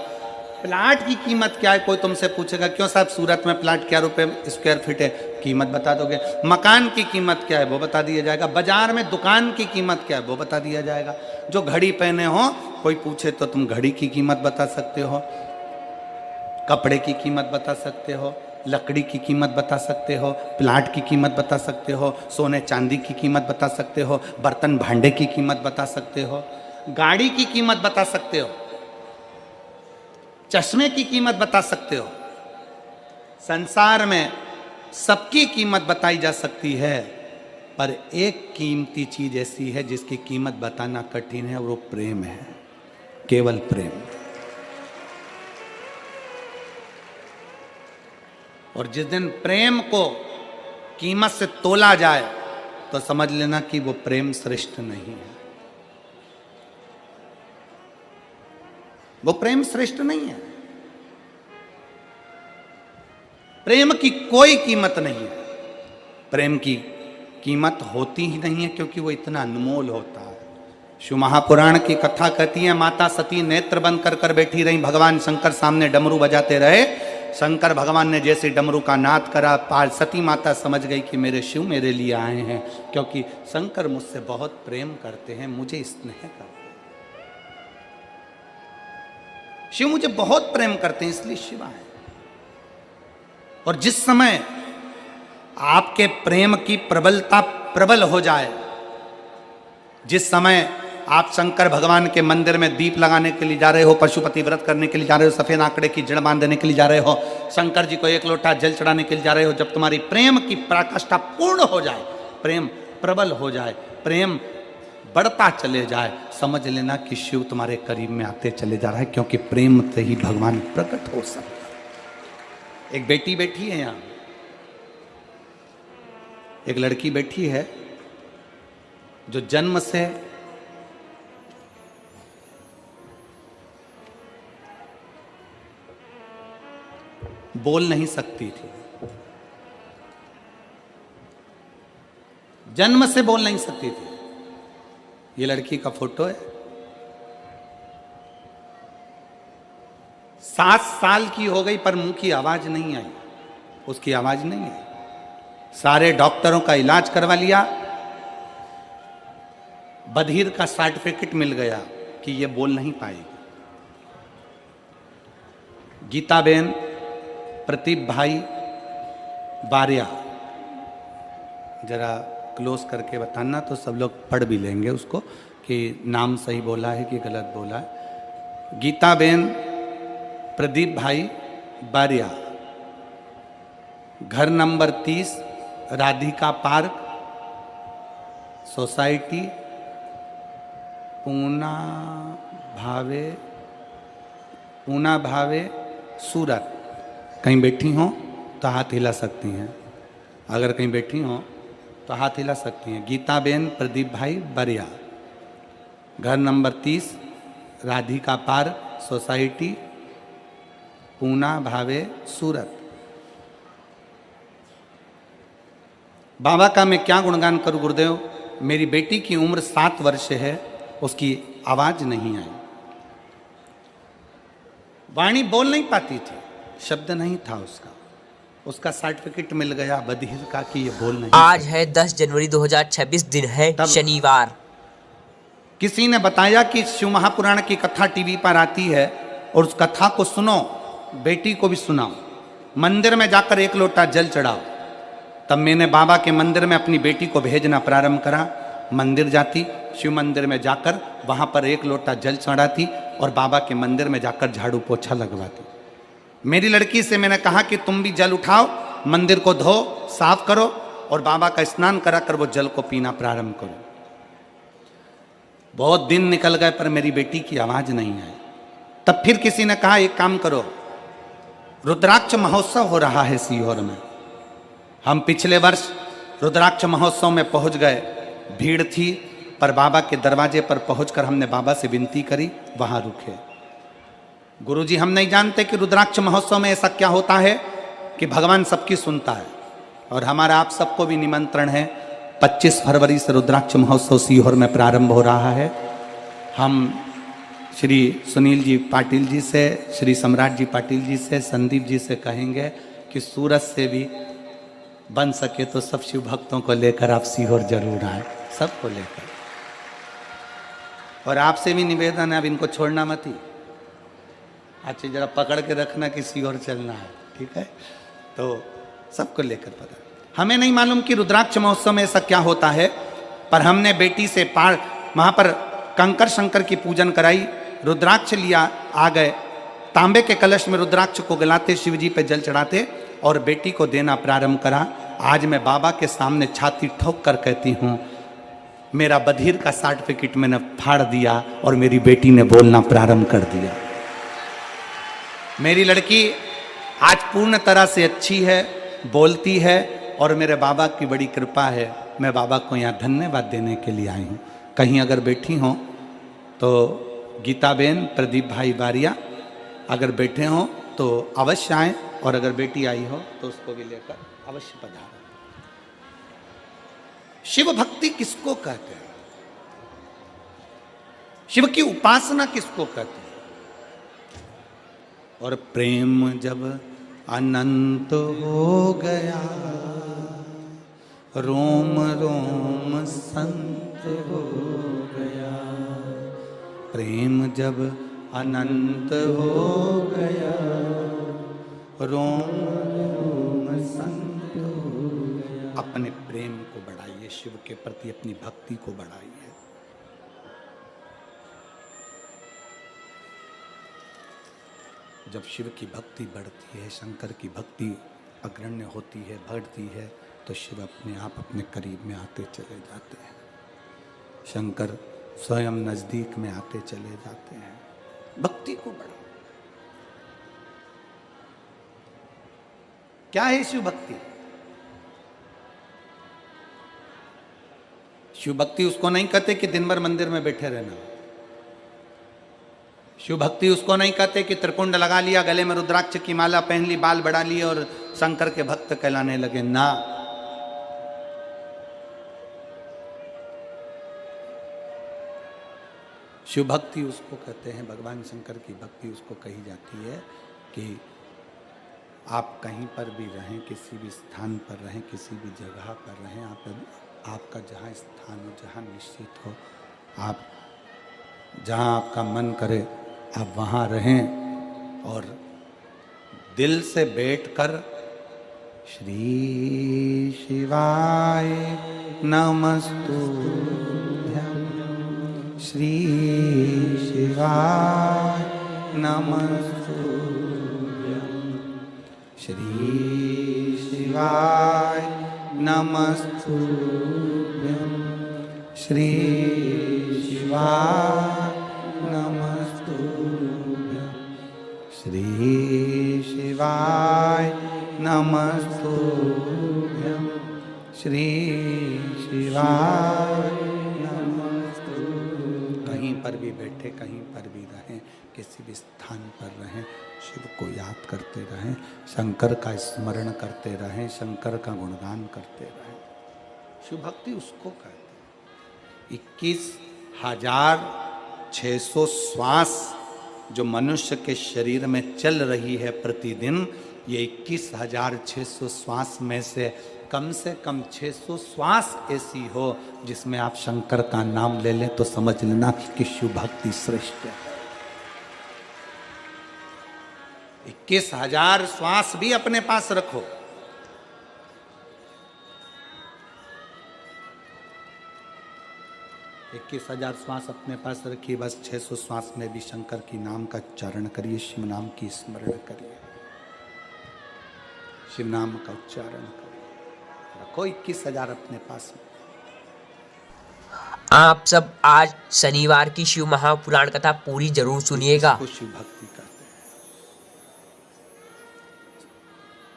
प्लाट की कीमत क्या है, कोई तुमसे पूछेगा क्यों साहब सूरत में प्लाट क्या रुपए स्क्वायर फीट है, कीमत बता दोगे। मकान की कीमत क्या है वो बता दिया जाएगा। बाजार में दुकान की कीमत क्या है वो बता दिया जाएगा। जो घड़ी पहने हो, कोई पूछे तो तुम घड़ी की कीमत बता सकते हो, कपड़े की कीमत बता सकते हो, लकड़ी की कीमत बता सकते हो, प्लाट की कीमत बता सकते हो, सोने चांदी की कीमत बता सकते हो, बर्तन भांडे की कीमत बता सकते हो, गाड़ी की कीमत बता सकते हो, चश्मे की कीमत बता सकते हो। संसार में सबकी कीमत बताई जा सकती है, पर एक कीमती चीज ऐसी है जिसकी कीमत बताना कठिन है, और वो प्रेम है, केवल प्रेम। और जिस दिन प्रेम को कीमत से तोला जाए तो समझ लेना कि वो प्रेम श्रेष्ठ नहीं है, वो प्रेम श्रेष्ठ नहीं है। प्रेम की कोई कीमत नहीं है, प्रेम की कीमत होती ही नहीं है, क्योंकि वो इतना अनमोल होता है। शिव महापुराण की कथा कहती है, माता सती नेत्र बंद कर कर बैठी रही, भगवान शंकर सामने डमरू बजाते रहे। शंकर भगवान ने जैसे डमरू का नाद करा, सती माता समझ गई कि मेरे शिव मेरे लिए आए हैं, क्योंकि शंकर मुझसे बहुत प्रेम करते हैं, मुझे स्नेह करते हैं। शिव मुझे बहुत प्रेम करते हैं, इसलिए शिव आए। और जिस समय आपके प्रेम की प्रबलता प्रबल हो जाए, जिस समय आप शंकर भगवान के मंदिर में दीप लगाने के लिए जा रहे हो, पशुपति व्रत करने के लिए जा रहे हो, सफेद आंकड़े की जड़ बांधने के लिए जा रहे हो, शंकर जी को एक लोटा जल चढ़ाने के लिए जा रहे हो, जब तुम्हारी प्रेम की पराकाष्ठा पूर्ण हो जाए, प्रेम प्रबल हो जाए, प्रेम बढ़ता चले जाए, समझ लेना कि शिव तुम्हारे करीब में आते चले जा रहा है, क्योंकि प्रेम से ही भगवान प्रकट हो सकता। एक बेटी बैठी है यहां, एक लड़की बैठी है जो जन्म से बोल नहीं सकती थी, जन्म से बोल नहीं सकती थी। ये लड़की का फोटो है। 7 साल की हो गई पर मुंह की आवाज नहीं आई, उसकी आवाज नहीं आई। सारे डॉक्टरों का इलाज करवा लिया, बधिर का सर्टिफिकेट मिल गया कि ये बोल नहीं पाएगी। गीता बेन, प्रतीप भाई बारिया, जरा क्लोज करके बताना तो सब लोग पढ़ भी लेंगे उसको कि नाम सही बोला है कि गलत बोला है। गीता बेन, प्रदीप भाई बारिया, घर number 30, Radhika park, society, Poona भावे, सूरत। कहीं बैठी हो तो हाथ हिला सकती हैं, अगर कहीं बैठी हो तो हाथ हिला सकती हैं। गीताबेन प्रदीप भाई बरिया, घर number 30, Radhika park society, Poona भावे, सूरत। बाबा का मैं क्या गुणगान करूं गुरुदेव। मेरी बेटी की उम्र 7 वर्ष है, उसकी आवाज नहीं आई, वाणी बोल नहीं पाती थी, शब्द नहीं था उसका सर्टिफिकेट मिल गया बधिर का कि ये बोल नहीं। आज है 10 जनवरी 2026, दिन है शनिवार। किसी ने बताया कि शिव महापुराण की कथा टीवी पर आती है और उस कथा को सुनो, बेटी को भी सुनाओ, मंदिर में जाकर 1 लोटा जल चढ़ाओ। तब मैंने बाबा के मंदिर में अपनी बेटी को भेजना प्रारंभ करा। मंदिर जाती, शिव मंदिर में जाकर वहां पर 1 लोटा जल चढ़ाती और बाबा के मंदिर में जाकर झाड़ू पोछा लगवाती। मेरी लड़की से मैंने कहा कि तुम भी जल उठाओ, मंदिर को धो साफ करो और बाबा का स्नान करा कर वो जल को पीना प्रारंभ करो। बहुत दिन निकल गए पर मेरी बेटी की आवाज नहीं आई। तब फिर किसी ने कहा एक काम करो, रुद्राक्ष महोत्सव हो रहा है सीहोर में। हम पिछले वर्ष रुद्राक्ष महोत्सव में पहुंच गए, भीड़ थी, पर बाबा के दरवाजे पर पहुंचकर हमने बाबा से विनती करी, वहां रुके। गुरुजी हम नहीं जानते कि रुद्राक्ष महोत्सव में ऐसा क्या होता है कि भगवान सबकी सुनता है, और हमारा आप सबको भी निमंत्रण है। 25 फरवरी से रुद्राक्ष महोत्सव सीहोर में प्रारंभ हो रहा है। हम श्री सुनील जी पाटिल जी से, श्री सम्राट जी पाटिल जी से, संदीप जी से कहेंगे कि सूरत से भी बन सके तो सब शिव भक्तों को लेकर आप सीहोर जरूर आए, सबको लेकर। और आपसे भी निवेदन है, अब इनको छोड़ना मत ही, अच्छा जरा पकड़ के रखना कि सीहोर चलना है, ठीक है। तो सबको लेकर पता, हमें नहीं मालूम कि रुद्राक्ष महोत्सव में ऐसा क्या होता है, पर हमने बेटी से वहां पर कंकर शंकर की पूजन कराई, रुद्राक्ष लिया, आ गए, तांबे के कलश में रुद्राक्ष को गलाते, शिव जी पे जल चढ़ाते और बेटी को देना प्रारंभ करा। आज मैं बाबा के सामने छाती ठोक कर कहती हूँ, मेरा बधिर का सर्टिफिकेट मैंने फाड़ दिया और मेरी बेटी ने बोलना प्रारंभ कर दिया। मेरी लड़की आज पूर्ण तरह से अच्छी है, बोलती है, और मेरे बाबा की बड़ी कृपा है। मैं बाबा को यहाँ धन्यवाद देने के लिए आई हूँ। कहीं अगर बैठी हो तो गीताबेन प्रदीप भाई बारिया अगर बैठे हो तो अवश्य आए, और अगर बेटी आई हो तो उसको भी लेकर अवश्य पधारो। शिव भक्ति किसको कहते हैं, शिव की उपासना किसको कहते हैं? और प्रेम जब अनंत हो गया, रोम रोम संत हो गया। प्रेम जब अनंत हो गया, रोम रोम संत हो गया। अपने प्रेम को बढ़ाइए, शिव के प्रति अपनी भक्ति को बढ़ाइए। जब शिव की भक्ति बढ़ती है, शंकर की भक्ति अग्रण्य होती है, बढ़ती है, तो शिव अपने आप अपने करीब में आते चले जाते हैं, शंकर स्वयं नजदीक में आते चले जाते हैं। भक्ति को बढ़ाओ। क्या है शिव भक्ति? शिव भक्ति उसको नहीं कहते कि दिन भर मंदिर में बैठे रहना। शिव भक्ति उसको नहीं कहते कि त्रिपुंड लगा लिया, गले में रुद्राक्ष की माला पहन ली, बाल बढ़ा लिए और शंकर के भक्त कहलाने लगे, ना। शिव भक्ति उसको कहते हैं, भगवान शंकर की भक्ति उसको कही जाती है कि आप कहीं पर भी रहें, किसी भी स्थान पर रहें, किसी भी जगह पर रहें, आपका जहाँ स्थान हो, जहाँ निश्चित हो, आप जहाँ आपका मन करे आप वहाँ रहें और दिल से बैठकर श्री शिवाय नमस्तुभ्यं, श्री शिवाय नमस्तुभ्यं, श्री शिवाय नमस्तुभ्यं, श्री शिवाय नमस्तुभ्यं, श्री शिवाय शिवाय नमस्तुभ्यं श्री शिवाय नमस्तुभ्यं। कहीं पर भी बैठे, कहीं पर भी रहें, किसी भी स्थान पर रहें, शिव को याद करते रहें, शंकर का स्मरण करते रहें, शंकर का गुणगान करते रहें। शिव भक्ति उसको कहते हैं। 21,600 श्वास जो मनुष्य के शरीर में चल रही है प्रतिदिन, ये 21,600 श्वास में से कम 600 श्वास ऐसी हो जिसमें आप शंकर का नाम ले लें तो समझ लेना कि शिव भक्ति श्रेष्ठ है। 21,000 श्वास भी अपने पास रखो। इक्कीस 21,000 श्वास अपने पास रखिए, बस 600 श्वास में भी शंकर की नाम का उच्चारण करिए, शिव नाम की स्मरण करिए, शिव नाम का उच्चारण करिए। रखो 21,000 अपने पास में। आप सब आज शनिवार की शिव महापुराण कथा पूरी जरूर सुनिएगा। इसको शिव भक्ति कहते हैं।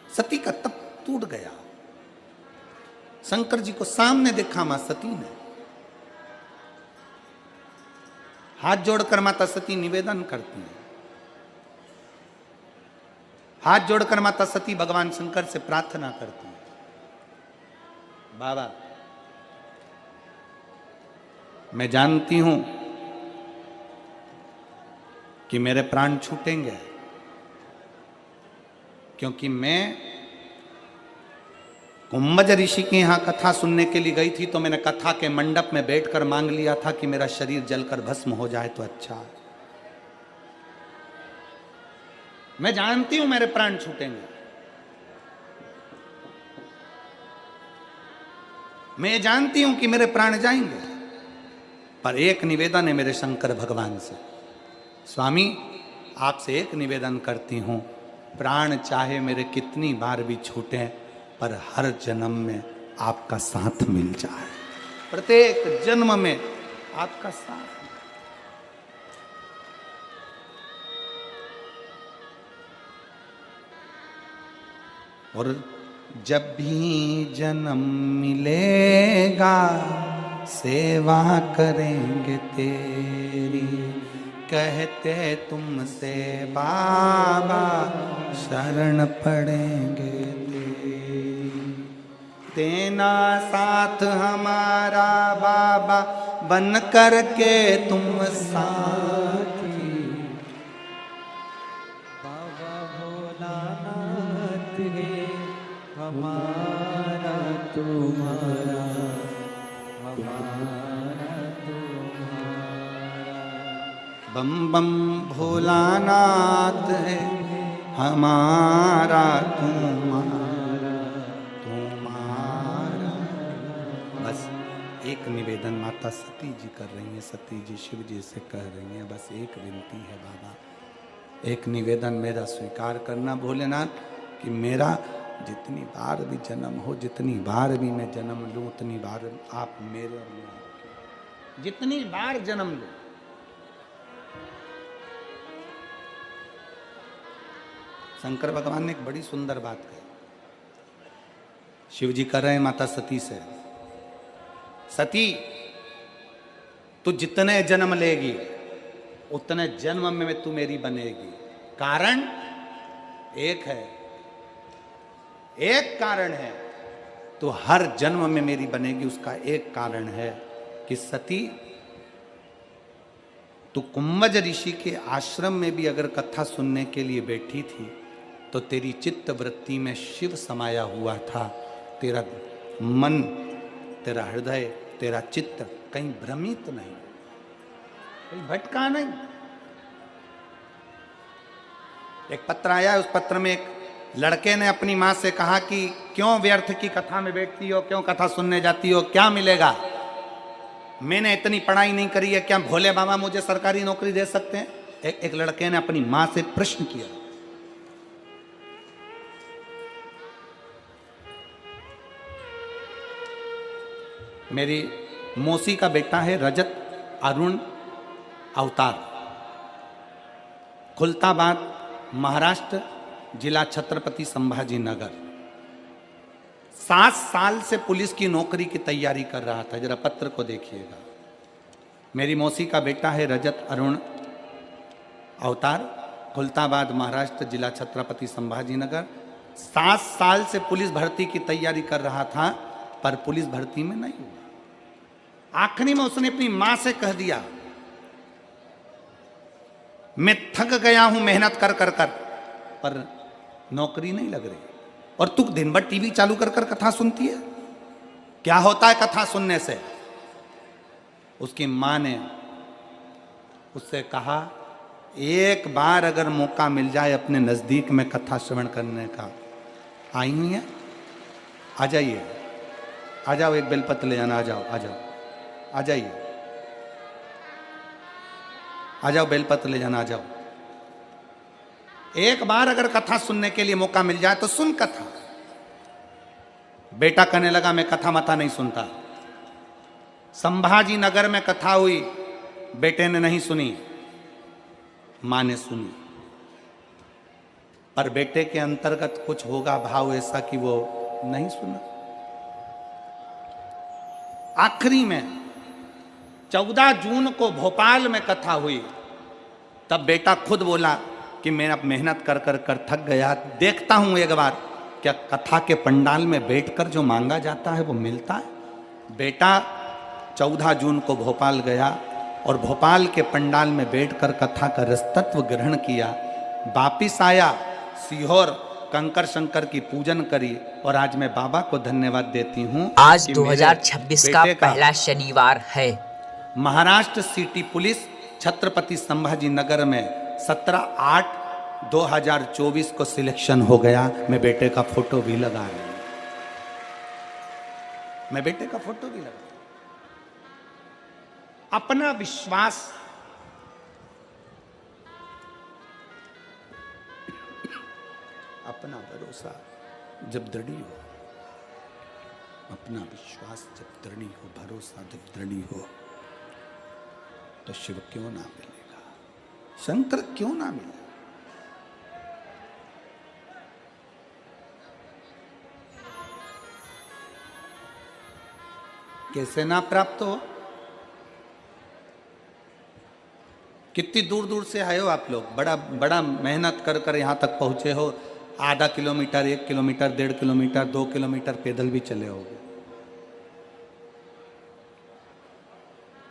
सती का तप टूट गया। शंकर जी को सामने देखा मां सती ने। हाथ जोड़कर माता सती निवेदन करती है। हाथ जोड़कर माता सती भगवान शंकर से प्रार्थना करती है, बाबा मैं जानती हूं कि मेरे प्राण छूटेंगे, क्योंकि मैं कुंभज ऋषि के यहां कथा सुनने के लिए गई थी, तो मैंने कथा के मंडप में बैठकर मांग लिया था कि मेरा शरीर जलकर भस्म हो जाए तो अच्छा है। मैं जानती हूं मेरे प्राण छूटेंगे, मैं जानती हूं कि मेरे प्राण जाएंगे, पर एक निवेदन है मेरे शंकर भगवान से। स्वामी आपसे एक निवेदन करती हूं, प्राण चाहे मेरे कितनी बार भी छूटे पर हर जन्म में आपका साथ मिल जाए, प्रत्येक जन्म में आपका साथ। और जब भी जन्म मिलेगा सेवा करेंगे तेरी, कहते तुमसे बाबा शरण पड़ेंगे तेरी। देना साथ हमारा बाबा बन कर के तुम साथी, बाबा भोलानाथ है हमारा तुम्हारा, हमारा तुम्हारा। बम बम भोलानाथ है हमारा तुम्हारा, तुम्हारा। बस एक निवेदन माता सती जी कर रही हैं, सती जी शिव जी से कह रही हैं, बस एक विनती है बाबा, एक निवेदन मेरा स्वीकार करना भोलेनाथ कि मेरा जितनी बार भी जन्म हो, जितनी बार भी मैं जन्म लूं, उतनी बार आप मेरे और मैं आपके, जितनी बार जन्म लूं। शंकर भगवान ने एक बड़ी सुंदर बात कही। शिव जी कर रहे हैं माता सती से, सती तू जितने जन्म लेगी उतने जन्म में तू मेरी बनेगी। कारण एक है, एक कारण है, तो हर जन्म में मेरी बनेगी। उसका एक कारण है कि सती तू कुंभज ऋषि के आश्रम में भी अगर कथा सुनने के लिए बैठी थी तो तेरी चित्त वृत्ति में शिव समाया हुआ था। तेरा मन, तेरा हृदय, तेरा चित्त कहीं भ्रमित नहीं, कहीं भटका नहीं। एक पत्र आया, उस पत्र में एक लड़के ने अपनी मां से कहा कि क्यों व्यर्थ की कथा में बैठती हो, क्यों कथा सुनने जाती हो, क्या मिलेगा? मैंने इतनी पढ़ाई नहीं करी है, क्या भोले बाबा मुझे सरकारी नौकरी दे सकते हैं? एक लड़के ने अपनी मां से प्रश्न किया। मेरी मौसी का बेटा है रजत अरुण अवतार, खुलताबाद महाराष्ट्र जिला छत्रपति संभाजी नगर। 7 साल से पुलिस की नौकरी की तैयारी कर रहा था। जरा पत्र को देखिएगा। मेरी मौसी का बेटा है रजत अरुण अवतार, खुलताबाद महाराष्ट्र, जिला छत्रपति संभाजी नगर। 7 साल से पुलिस भर्ती की तैयारी कर रहा था, पर पुलिस भर्ती में नहीं हुआ। आखिरी में उसने अपनी मां से कह दिया, मैं थक गया हूं मेहनत कर कर कर, पर नौकरी नहीं लग रही। और तू दिन भर टीवी चालू कर कर कथा सुनती है, क्या होता है कथा सुनने से? उसकी मां ने उससे कहा, एक बार अगर मौका मिल जाए अपने नजदीक में कथा श्रवण करने का, आई हुई है, आ जाइए, आ जाओ, एक बेलपत्र ले जाना, आ जाओ, आ जाओ, आ जाइए, आ जाओ, बेलपत्र ले जाना, आ जाओ। एक बार अगर कथा सुनने के लिए मौका मिल जाए तो सुन कथा। बेटा कहने लगा, मैं कथा मथा नहीं सुनता। संभाजी नगर में कथा हुई, बेटे ने नहीं सुनी, मां ने सुनी, पर बेटे के अंतर्गत कुछ होगा भाव ऐसा कि वो नहीं सुना। आखिरी में 14 जून को भोपाल में कथा हुई, तब बेटा खुद बोला कि मैं अब मेहनत कर कर कर थक गया, देखता हूं एक बार क्या कथा के पंडाल में बैठकर जो मांगा जाता है वो मिलता है। बेटा 14 जून को भोपाल गया और भोपाल के पंडाल में बैठकर कथा का रसतत्व ग्रहण किया। वापिस आया सीहोर, कंकर शंकर की पूजन करी, और आज मैं बाबा को धन्यवाद देती हूं। आज 2026 का पहला शनिवार है। महाराष्ट्र सिटी पुलिस छत्रपति संभाजी नगर में 17/8/2024 को सिलेक्शन हो गया। मैं बेटे का फोटो भी लगा रही हूं, मैं बेटे का फोटो भी लगा। अपना विश्वास, अपना भरोसा जब दृढ़ हो, अपना विश्वास जब दृढ़ हो, भरोसा जब दृढ़ हो, तो शिव क्यों ना मिलेगा, शंकर क्यों ना मिलेगा। कैसे ना प्राप्त हो? कितनी दूर दूर से आए हो आप लोग, बड़ा बड़ा मेहनत कर कर यहाँ तक पहुँचे हो। आधा किलोमीटर, 1 किलोमीटर, 1.5 किलोमीटर, 2 किलोमीटर पैदल भी चले होगे।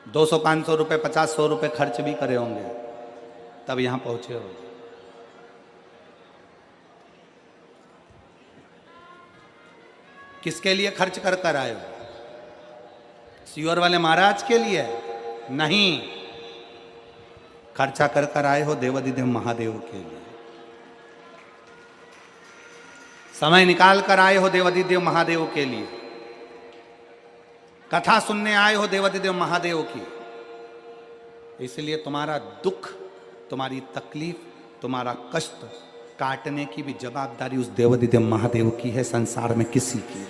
200-500 रुपये, 50-100 रुपये खर्च भी करे होंगे, तब यहाँ पहुँचे हो। किसके लिए खर्च कर कर आए हो? सीहोर वाले महाराज के लिए नहीं, खर्चा कर कर आए हो देवाधिदेव महादेव के लिए। समय निकाल कर आए हो देवाधिदेव महादेव के लिए। कथा सुनने आए हो देवाधिदेव महादेव की। इसलिए तुम्हारा दुख, तुम्हारी तकलीफ, तुम्हारा कष्ट काटने की भी जवाबदारी उस देवाधिदेव महादेव की है, संसार में किसी की नहीं।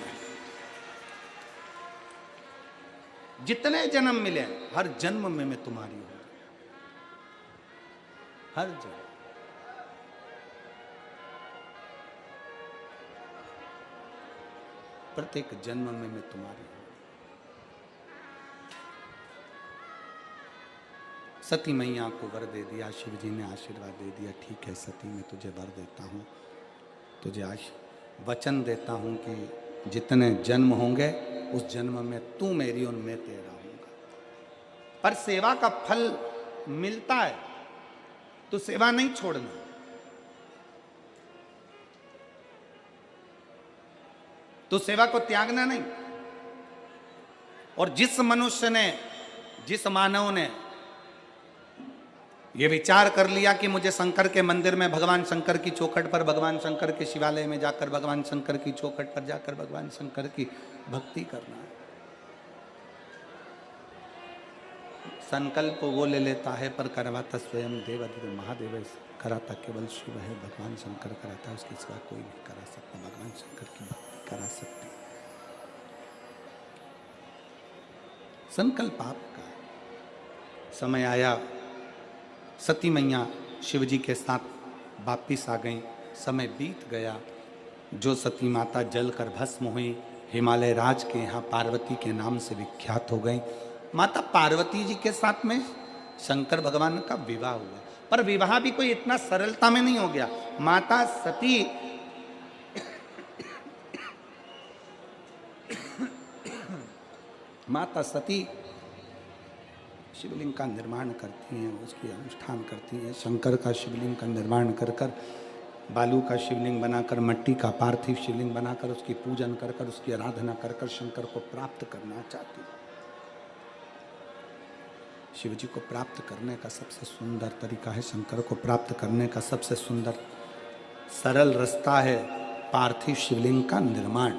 जितने जन्म मिले, हर जन्म में मैं तुम्हारी हूं, हर जन्म। प्रत्येक जन्म में मैं तुम्हारी हूं। सती मैया को वर दे दिया, शिव जी ने आशीर्वाद दे दिया। ठीक है सती, मैं तुझे वर देता हूं, तुझे वचन देता हूं कि जितने जन्म होंगे उस जन्म में तू मेरी और मैं तेरा हूंगा। पर सेवा का फल मिलता है तो सेवा नहीं छोड़ना। तो सेवा को त्यागना नहीं। और जिस मनुष्य ने, जिस मानव ने ये विचार कर लिया कि मुझे शंकर के मंदिर में, भगवान शंकर की चौखट पर, भगवान शंकर के शिवालय में जाकर, भगवान शंकर की चौखट पर जाकर भगवान शंकर की भक्ति करना है, संकल्प वो ले लेता है पर करवाता स्वयं देवाधिदेव महादेव कराता केवल शिव है। भगवान शंकर कराता है, उसके सिवा कोई नहीं करा सकता। भगवान शंकर की भक्ति करा सकते। संकल्प आपका। समय आया, सती मैया शिव जी के साथ वापिस आ गई। समय बीत गया, जो सती माता जलकर भस्म हुई, हिमालय राज के यहाँ पार्वती के नाम से विख्यात हो गई। माता पार्वती जी के साथ में शंकर भगवान का विवाह हुआ, पर विवाह भी कोई इतना सरलता में नहीं हो गया। माता सती माता सती शिवलिंग का निर्माण करती हैं, उसकी अनुष्ठान करती हैं। शंकर का शिवलिंग का निर्माण कर कर, बालू का शिवलिंग बनाकर, मट्टी का पार्थिव शिवलिंग बनाकर उसकी पूजन कर कर, उसकी आराधना कर कर शंकर को प्राप्त करना चाहती है। शिव जी को प्राप्त करने का सबसे सुंदर तरीका है, शंकर को प्राप्त करने का सबसे सुंदर सरल रास्ता है पार्थिव शिवलिंग का निर्माण।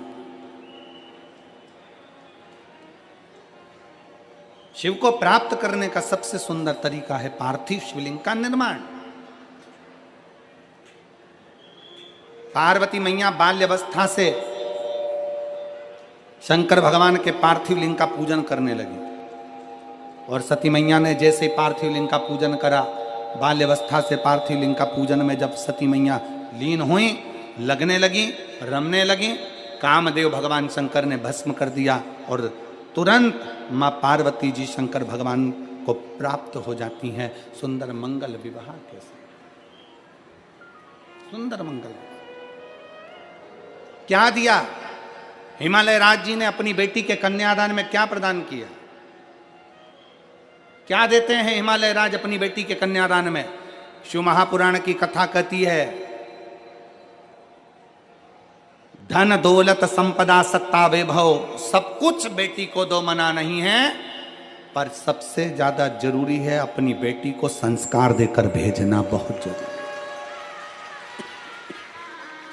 शिव को प्राप्त करने का सबसे सुंदर तरीका है पार्थिव शिवलिंग का निर्माण। पार्वती मैया बाल्यावस्था से शंकर भगवान के पार्थिव लिंग का पूजन करने लगी, और सती मैया ने जैसे ही पार्थिव लिंग का पूजन करा, बाल्यावस्था से पार्थिव लिंग का पूजन में जब सती मैया लीन हुई, लगने लगी, रमने लगी, कामदेव भगवान शंकर ने भस्म कर दिया और तुरंत माँ पार्वती जी शंकर भगवान को प्राप्त हो जाती हैं सुंदर मंगल विवाह के साथ। सुंदर मंगल क्या दिया? हिमालय राज जी ने अपनी बेटी के कन्यादान में क्या प्रदान किया? क्या देते हैं हिमालय राज अपनी बेटी के कन्यादान में? शिव महापुराण की कथा कहती है, धन दौलत संपदा सत्ता वैभव सब कुछ बेटी को दो मना नहीं है, पर सबसे ज्यादा जरूरी है अपनी बेटी को संस्कार देकर भेजना, बहुत जरूरी।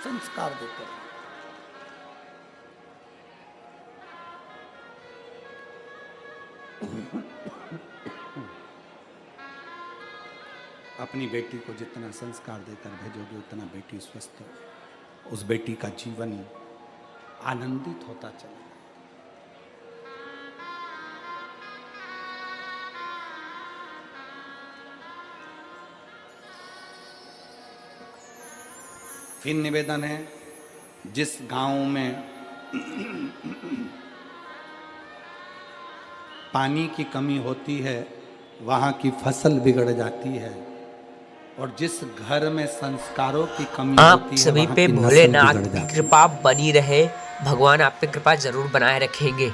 संस्कार देकर। अपनी बेटी को जितना संस्कार देकर भेजोगे उतना बेटी स्वस्थ हो, उस बेटी का जीवन आनंदित होता चला। फिर निवेदन है, जिस गांव में पानी की कमी होती है वहां की फसल बिगड़ जाती है, और जिस घर में संस्कारों की कमी आप होती है सभी वहां पे की नस्ल भोलेनाथ बिगड़ की जाती है। कृपा बनी रहे। भगवान आप पे कृपा जरूर बनाए रखेंगे।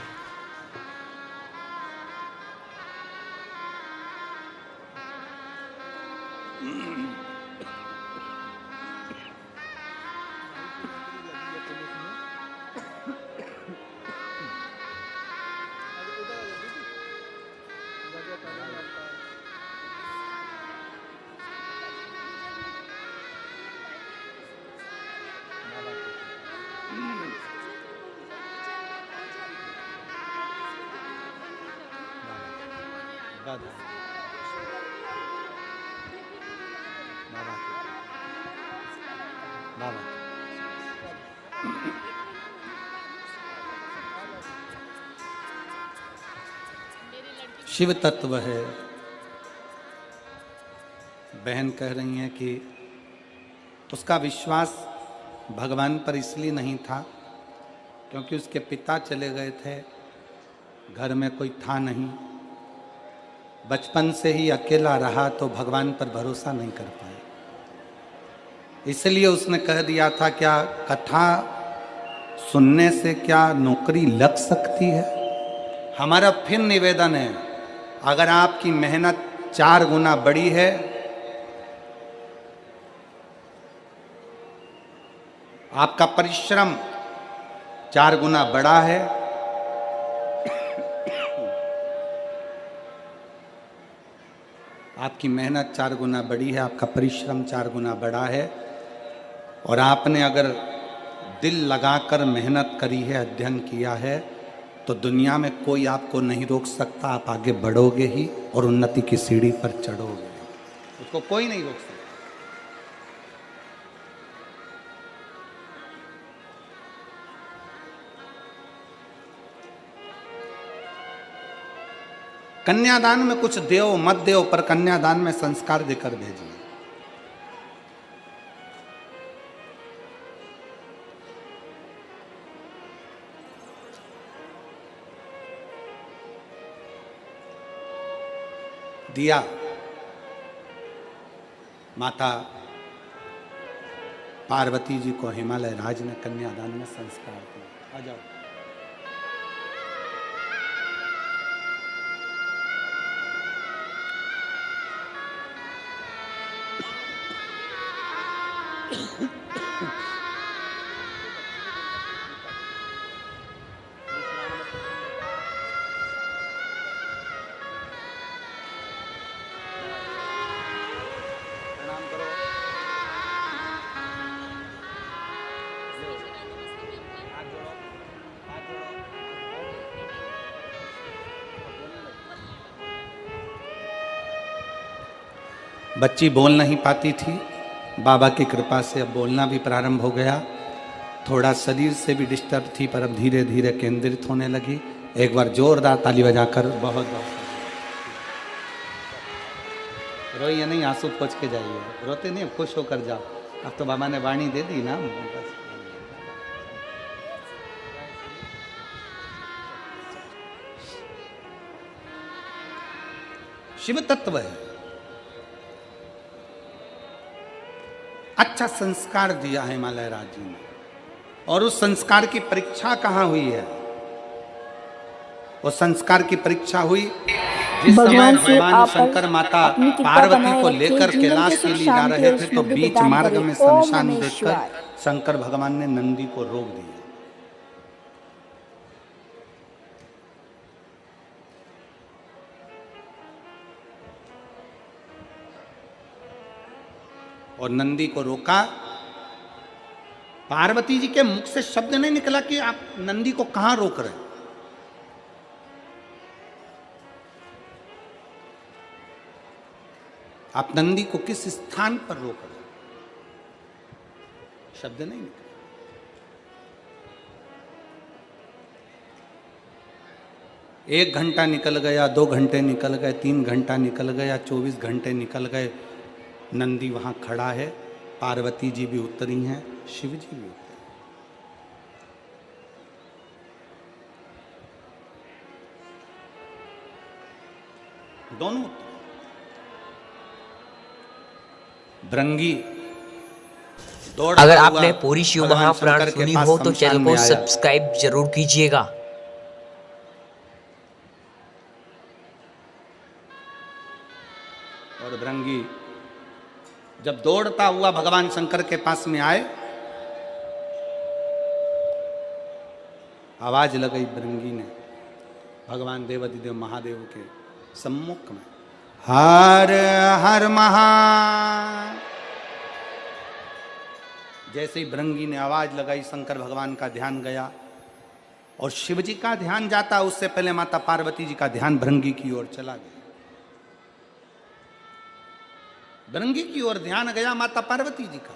शिव तत्व है। बहन कह रही हैं कि उसका विश्वास भगवान पर इसलिए नहीं था क्योंकि उसके पिता चले गए थे, घर में कोई था नहीं, बचपन से ही अकेला रहा तो भगवान पर भरोसा नहीं कर पाए। इसलिए उसने कह दिया था, क्या कथा सुनने से क्या नौकरी लग सकती है? हमारा फिर निवेदन है, अगर आपकी मेहनत 4 गुना बड़ी है, आपका परिश्रम 4 गुना बड़ा है, आपकी मेहनत 4 गुना बड़ी है, आपका परिश्रम 4 गुना बड़ा है, और आपने अगर दिल लगाकर मेहनत करी है, अध्ययन किया है, तो दुनिया में कोई आपको नहीं रोक सकता। आप आगे बढ़ोगे ही और उन्नति की सीढ़ी पर चढ़ोगे, उसको कोई नहीं रोक सकता। कन्यादान में कुछ देव मत देव, पर कन्यादान में संस्कार देकर भेजिए। दिया माता पार्वती जी को हिमालय राज ने कन्यादान में संस्कार किया। आ जाओ। बच्ची बोल नहीं पाती थी, बाबा की कृपा से अब बोलना भी प्रारंभ हो गया। थोड़ा शरीर से भी डिस्टर्ब थी, पर अब धीरे धीरे केंद्रित होने लगी। एक बार जोरदार ताली बजाकर बहुत बहुत रोइए नहीं, आंसू पोंछ के जाइए, रोते नहीं, खुश होकर जाओ। अब तो बाबा ने वाणी दे दी ना। शिव तत्व है, अच्छा संस्कार दिया है हिमालय राज जी ने, और उस संस्कार की परीक्षा कहाँ हुई है? वो संस्कार की परीक्षा हुई जिस समय भगवान शिव भगवान आप शंकर माता अपनी कृपा पार्वती बनाए को रखें, लेकर जीवन कैलाश के के सुख लिए जा शांति रहे और थे, तो समृद्धि बीच प्रदान मार्ग करे। में ओम शमशान नमः देखकर शिवाय। शंकर भगवान ने नंदी को रोक दिया। और नंदी को रोका। पार्वती जी के मुख से शब्द नहीं निकला कि आप नंदी को कहां रोक रहे हैं। आप नंदी को किस स्थान पर रोक रहे हैं, शब्द नहीं निकला। एक घंटा निकल गया, 2 घंटे निकल गए, 3 घंटा निकल गया, 24 घंटे निकल गए। नंदी वहां खड़ा है, पार्वती जी भी उतरी हैं, शिव जी भी उतरे। दोनों उतरे। भृंगी दौड़ अगर हुआ आपने पूरी शिव भगवान महापुराण शंकर के सुनी पास हो तो शमशान चैनल में को आया। सब्सक्राइब जरूर कीजिएगा। और भृंगी जब दौड़ता हुआ भगवान शंकर के पास में आए, आवाज लगाई भृंगी ने भगवान देवाधिदेव महादेव के सम्मुख में, हर हर महा। जैसे ही भृंगी ने आवाज लगाई, शंकर भगवान का ध्यान गया, और शिव जी का ध्यान जाता उससे पहले माता पार्वती जी का ध्यान भृंगी की ओर चला गया। भृंगी की ओर ध्यान गया माता पार्वती जी का।